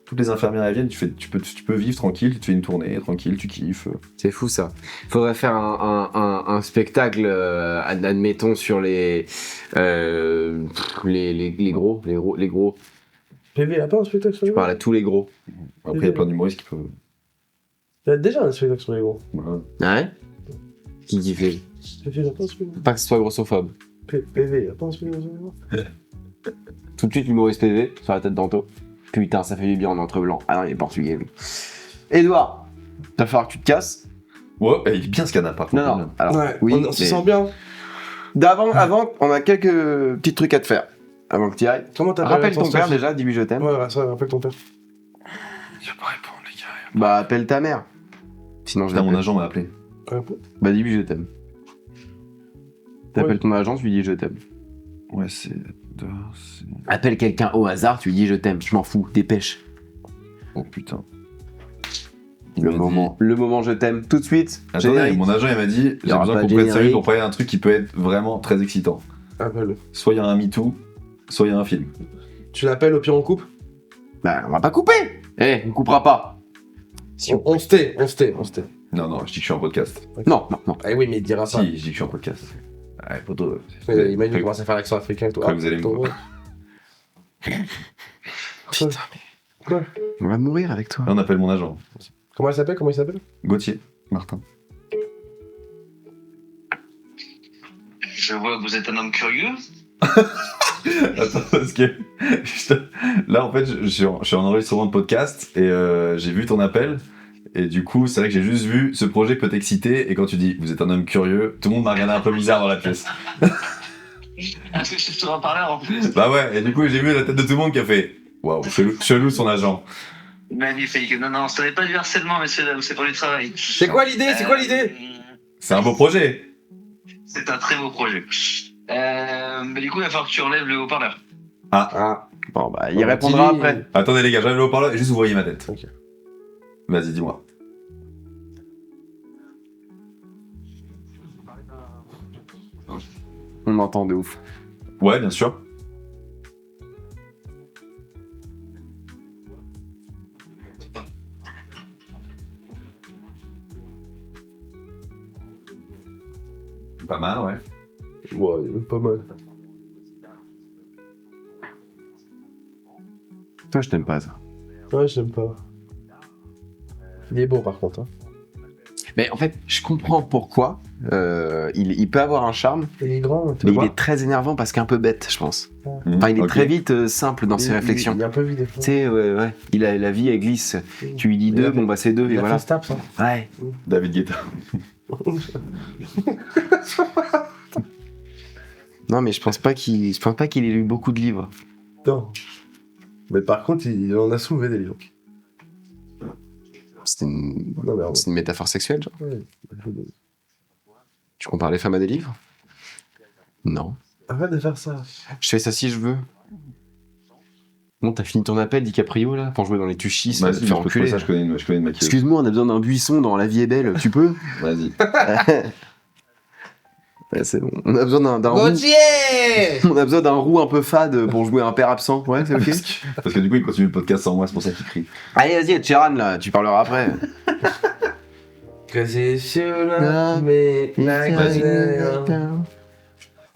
Toutes les infirmières elles viennent, tu peux vivre tranquille, tu te fais une tournée tranquille, tu kiffes. C'est fou ça. Faudrait faire un spectacle, admettons, sur les gros. PV, il a pas un spectacle sur les Je gros? parle à tous les gros. Après, il y a plein d'humoristes qui peuvent. Il y a déjà un spectacle sur les gros. Voilà. Ah ouais? Qui fait? PV, il a pas un spectacle. Pas que ce soit grossophobe. PV, il a pas un spectacle sur les gros. Tout de suite, l'humoriste PV sur la tête d'Anto. Putain, ça fait du bien en entre blanc. Ah non, il est portugais. lui. Edouard, va falloir que tu te casses. Ouais, il est bien ce canard par contre. Non, non. Alors, Ouais, oui, on se mais sent bien. avant, on a quelques petits trucs à te faire. avant que tu y ailles. Comment t'appelles Rappelle ton père statut déjà, dis-lui je t'aime. Ouais, ça, rappelle ton père. Il va pas répondre, les gars. Bah, appelle ta mère. Sinon, je Putain, mon l'appelle. agent m'a appelé. Réponds. Bah, dis-lui je t'aime. T'appelles Ouais. ton agent, tu lui dis je t'aime. Ouais, c'est. Appelle quelqu'un au hasard, tu lui dis je t'aime. Je m'en fous, dépêche. Oh putain. Le moment je t'aime, tout de suite. Attendez, Générique. mon agent il m'a dit Il y j'ai aura besoin pas qu'on de prenne sérieux générique. pour parler d'un truc qui peut être vraiment très excitant. Appelle. Soit il y a un MeToo, soit il y a un film. Tu l'appelles, au pire, on coupe. Bah, on va pas couper. On coupera pas. On se tait. Non, non, je dis que je suis en podcast. Non. Ah oui, mais il dira pas. Si, je dis que je suis en podcast. Ouais, poteau. Imagine, il commence à faire l'accent africain et tout. Après, vous allez me ton- Putain, Quoi on va mourir avec toi. Là, on appelle mon agent. Comment il s'appelle Gauthier. Martin. Je vois que vous êtes un homme curieux. Attends, parce que là, en fait, je suis en enregistrement de podcast et j'ai vu ton appel. Et du coup, c'est vrai que j'ai juste vu ce projet peut t'exciter. Et quand tu dis vous êtes un homme curieux, tout le monde m'a regardé un peu bizarre dans la pièce. Est-ce que je te en parler en plus? Bah ouais, et du coup, j'ai vu la tête de tout le monde qui a fait waouh, chelou son agent. Magnifique. Non, ce n'est pas du harcèlement, messieurs, dames, c'est pour du travail. C'est quoi l'idée C'est un beau projet. C'est un très beau projet. Mais du coup, il va falloir que tu enlèves le haut-parleur. Ah, Bon, bah, il répondra dis- après. Attendez les gars, j'arrive au parleur et juste vous voyez ma tête. Ok. Vas-y, dis-moi. On entend de ouf. Ouais, bien sûr. Pas mal, ouais. ouais, pas mal. Toi, je t'aime pas ça. Ouais, j'aime pas. Il est beau par contre. Hein. Mais en fait, je comprends pourquoi. Il peut avoir un charme, Il est grand. tu mais vois. il est très énervant parce qu'un peu bête, je pense. Mmh, Enfin, il est ok. très vite simple dans ses réflexions. Il est un peu vide. Tu sais, ouais. La vie, elle glisse. Tu lui dis Il deux, a bon, bah, c'est deux, et Il a voilà. fait Staps, hein. Ouais. David Guetta. Non, mais je pense pas qu'il ait lu beaucoup de livres. Non. Mais par contre, il en a soulevé des livres. C'est une... Non, mais en c'est une métaphore sexuelle, genre. vrai. Tu compares les femmes à des livres? Non. Arrête de faire ça. Je fais ça si je veux. Bon, t'as fini ton appel, DiCaprio, là, pour jouer dans les tuchis, Vas-y, te je faire peux trouver enculer. ça, je connais une maquilleuse. Excuse-moi, on a besoin d'un buisson dans La vie est belle, tu peux? Vas-y. Ouais, c'est bon. On a besoin d'un roux. Gauthier On a besoin d'un roux un peu fade pour jouer un père absent. Ouais, c'est ok. Parce que du coup, il continue le podcast sans moi, c'est pour ça qu'il crie. Allez, vas-y, Tcheran, là, tu parleras après. Que c'est sûr là, mais...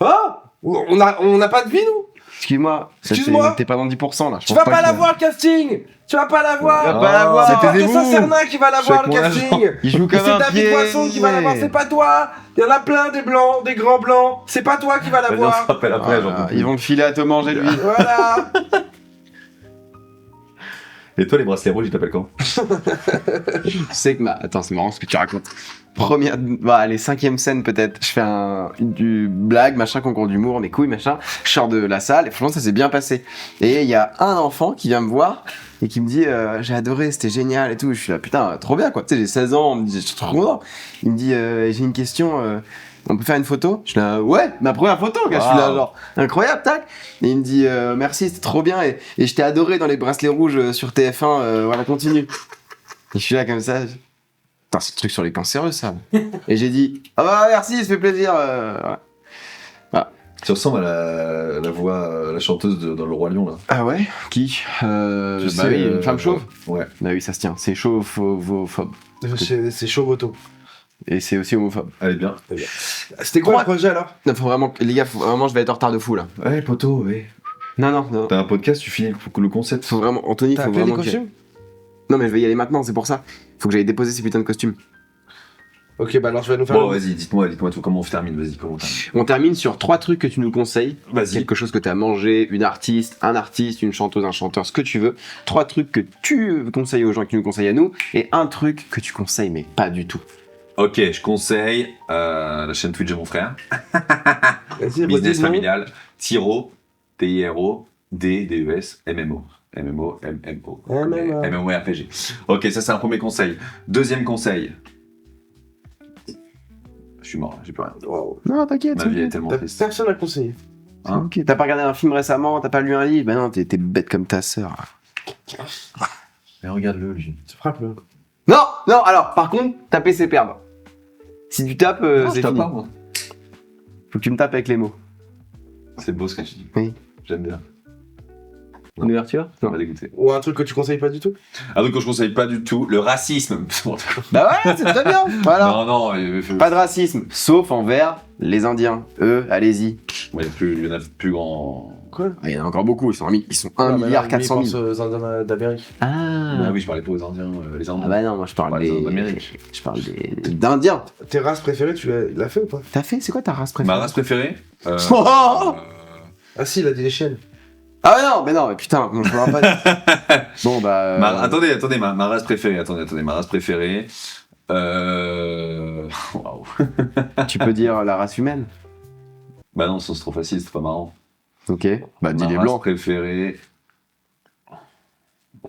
Oh on a pas de vie, nous. Excuse-moi. Excuse-moi. T'es pas dans 10% là. Je Tu pense vas pas que- la voir, le casting. Tu vas pas la voir. Tu vas pas la voir. C'est C'était Christophe vous. Cernin qui va la Je suis voir, le avec mon casting. Il joue Mais comme c'est un David pied. Poisson qui va la voir, c'est pas toi. Il y en a plein des blancs, des grands blancs. C'est pas toi qui va la Vas-y, on se voir. rappelle après, j'en peux Ah, plus. ils vont le filer à te manger, lui. Voilà. Et toi, les bracelets rouges, ils t'appellent quand? Tu sais que attends, c'est marrant ce que tu racontes. Première, bah allez, 5ème scène peut-être. Je fais du blague, machin, concours d'humour, mes couilles, machin. Je sors de la salle et franchement ça s'est bien passé. Et il y a un enfant qui vient me voir et qui me dit j'ai adoré, c'était génial et tout. Je suis là putain, trop bien quoi. Tu sais, j'ai 16 ans, on me dit je suis trop content. Il me dit j'ai une question. On peut faire une photo? Je suis là, ouais, ma première photo, gars. Je suis là, Wow. genre, incroyable, tac. Et il me dit, merci, c'était trop bien. Et je t'ai adoré dans les bracelets rouges sur TF1, voilà, continue. Et je suis là comme ça. Putain, c'est le truc sur les cancéreux, ça. Et j'ai dit, ah bah merci, ça fait plaisir. Voilà. Tu ressembles à la voix, la chanteuse dans Le Roi Lion, là. Ah ouais? Qui Je bah sais, oui, une femme chauve. Ouais. Bah oui, ça se tient. C'est chauve-phobe. C'est chaud, moto. Et c'est aussi homophobe. Allez, bien. C'était quoi le projet alors? Non, faut vraiment, les gars, faut vraiment, je vais être en retard de fou là. Ouais, poteau, ouais. Non. T'as un podcast, tu finis le concept. Faut vraiment, Anthony, T'as faut appelé les vraiment. costumes? Non, mais je vais y aller maintenant, c'est pour ça. Faut que j'aille déposer ces putains de costumes. Ok, bah alors je vais nous faire. Bon, vas-y, dites-moi tout, comment on termine, vas-y, comment on termine. On termine sur 3 trucs que tu nous conseilles. Vas-y. Quelque chose que tu as mangé, une artiste, un artiste, une chanteuse, un chanteur, ce que tu veux. 3 trucs que tu conseilles aux gens qui nous conseillent à nous. Et un truc que tu conseilles, mais pas du tout. Ok, je conseille la chaîne Twitch de mon frère, Vas-y, Business redis le nom. Familial, Tiro, T-I-R-O-D-D-E-S, MMO. MMO, MMO. MMO. MMORPG. Ok, ça c'est un premier conseil. Deuxième conseil. Je suis mort, là, j'ai plus rien. Wow. Non, t'inquiète. Ma vie est tellement triste. Personne n'a conseillé. Hein Ok. T'as pas regardé un film récemment, t'as pas lu un livre? Bah non, t'es bête comme ta sœur. Mais regarde-le, lui. Tu frappes le. Non, non, alors, par contre, taper c'est perdre. Si tu tapes, Non, je c'est tape fini. pas, moi. Faut que tu me tapes avec les mots. C'est beau ce que tu dis. Oui. J'aime bien. Une ouverture? On va dégoûter. Ou un truc que tu conseilles pas du tout? Ah donc je conseille pas du tout le racisme. Bah ouais, c'est très bien. Voilà. Non, non, Pas de racisme, sauf envers les Indiens. Eux, allez-y. il y en a plus grand. Quoi? Ah, il y en a encore beaucoup, ils sont 1 milliard 400 000. aux Indiens d'Amérique. Ah oui, je parlais pas aux Indiens, les Indiens. Ah bah non, moi je parle Ouais, des... les Amériques. Je parle d'Indiens. Tes races préférées, tu l'as fait ou pas? T'as fait? C'est quoi ta race préférée? Ma race préférée Oh Ah si, il a dit les chiennes. Ah mais non, mais putain, je me rappelle pas. Bon bah... Attendez, ma race préférée. Attendez, ma race préférée. Waouh. Tu peux dire la race humaine? Bah non, ça c'est trop facile, c'est pas marrant. Ok, bah dis Ma les race blancs. préférée.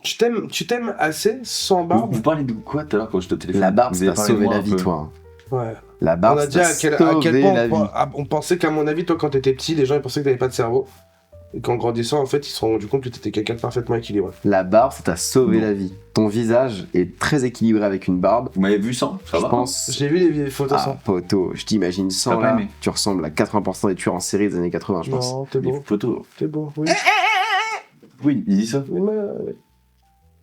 Tu t'aimes assez sans barbe? Vous parlez de quoi tout à l'heure quand je te téléphone? La barbe, Vous ça avez t'a parlé de sauvé moi la un vie, peu. toi. Ouais. La On barbe, a ça dit t'a à quel sauvé point la vie. on pensait qu'à mon avis, toi, quand t'étais petit, les gens ils pensaient que t'avais pas de cerveau. Et qu'en grandissant, en fait, ils se sont rendus compte que t'étais quelqu'un de parfaitement équilibré. La barbe, ça t'a sauvé Non. la vie. Ton visage est très équilibré avec une barbe. Vous m'avez vu sans? Ça Je va? pense... J'ai vu les vieilles photos Ah, sans. poteau, je t'imagine sans T'as pas là, aimé tu ressembles à 80% des tueurs en série des années 80, je pense. Non, t'es Les beau. photos. T'es beau, oui. Oui, il dit ça.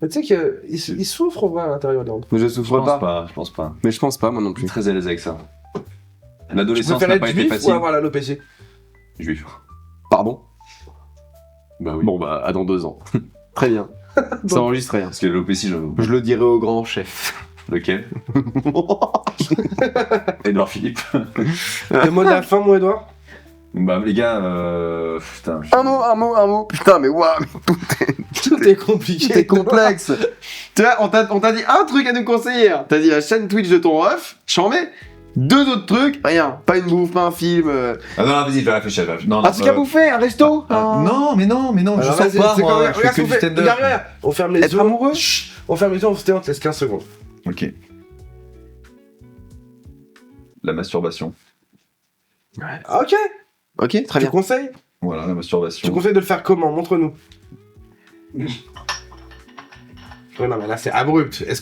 Mais tu sais qu'il souffre en vrai à l'intérieur des Mais je Je souffre pense pas. pas, je pense pas. Mais je pense pas, moi non Je plus. suis très à l'aise avec ça. Tu L'adolescence préfères n'a être pas été juif facile. ou avoir l'alopécie? Juif. Pardon? Bah oui. Bon bah, à dans 2 ans. Très bien. Ça enregistre rien. Parce que l'alopécie, Je le dirai au grand chef. Lequel? Edouard Philippe. Le mot de la fin, mon Edouard? Bah les gars, putain. Un mot. Putain, mais waouh, Tout est compliqué. c'est complexe. Tu vois, on t'a dit un truc à nous conseiller. T'as dit la chaîne Twitch de ton ref, j'en mets. 2 autres trucs, rien. Pas une bouffe, pas un film. Ah non, vas-y, je vais réfléchir. Non, Un truc à bouffer, un resto. Non, mais non, je Alors, sors vas-y, pas, c'est moi. quoi, Je fais regarde que ce du qu'on fait. stand-up. Regarde. On ferme les Être yeux. amoureux? Chut. On ferme les yeux, on se tait, on te laisse 15 secondes. Ok. La masturbation. Ah, ok. Ok, très Tu bien. conseilles? Voilà, la masturbation. Tu conseilles de le faire comment? Montre-nous. Ouais, non, mais là, c'est abrupt. Est-ce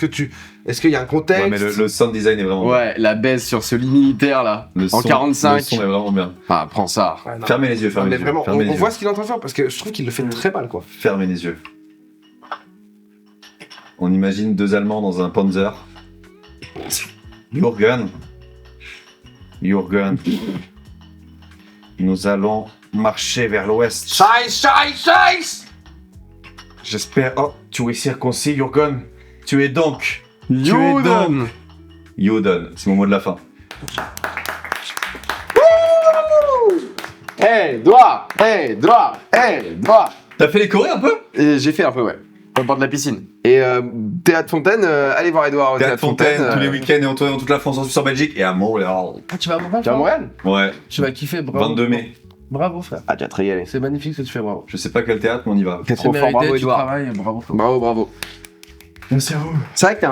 qu'il y a un contexte? Ouais, mais le sound design est vraiment Ouais, la baisse sur ce lit militaire là. bien. Le En son- 45. Le son est vraiment bien. Ah, prends ça. Ouais, non. Fermez les yeux, Non, fermez mais les yeux. vraiment, Fermez les on yeux. voit ce qu'il est en train de faire parce que je trouve qu'il le fait très mal, quoi. Fermez les yeux. On imagine 2 Allemands dans un Panzer. Jürgen. Nous allons marcher vers l'ouest. Scheiß! J'espère. Oh, tu es circoncis, Jürgen. Tu es donc. Yoden. Yoden, c'est mon mot de la fin. Droit. T'as fait les chorés un peu? J'ai fait un peu, ouais. Au bord de la piscine. Et Théâtre Fontaine, allez voir Edouard au Théâtre Fontaine, tous les euh, week-ends et en tournée dans toute la France, en Suisse, en Belgique et à Montréal. Ah, tu vas à Montréal? Tu es à Montréal? Ouais, Tu vas kiffer, bravo. 22 mai. Bravo, frère. Ah, tu vas te régaler. C'est magnifique ce que tu fais, bravo. Je sais pas quel théâtre, mais on y va. T'es trop fort, bravo Edouard. Bravo. Bravo. Merci à vous. C'est vrai que t'es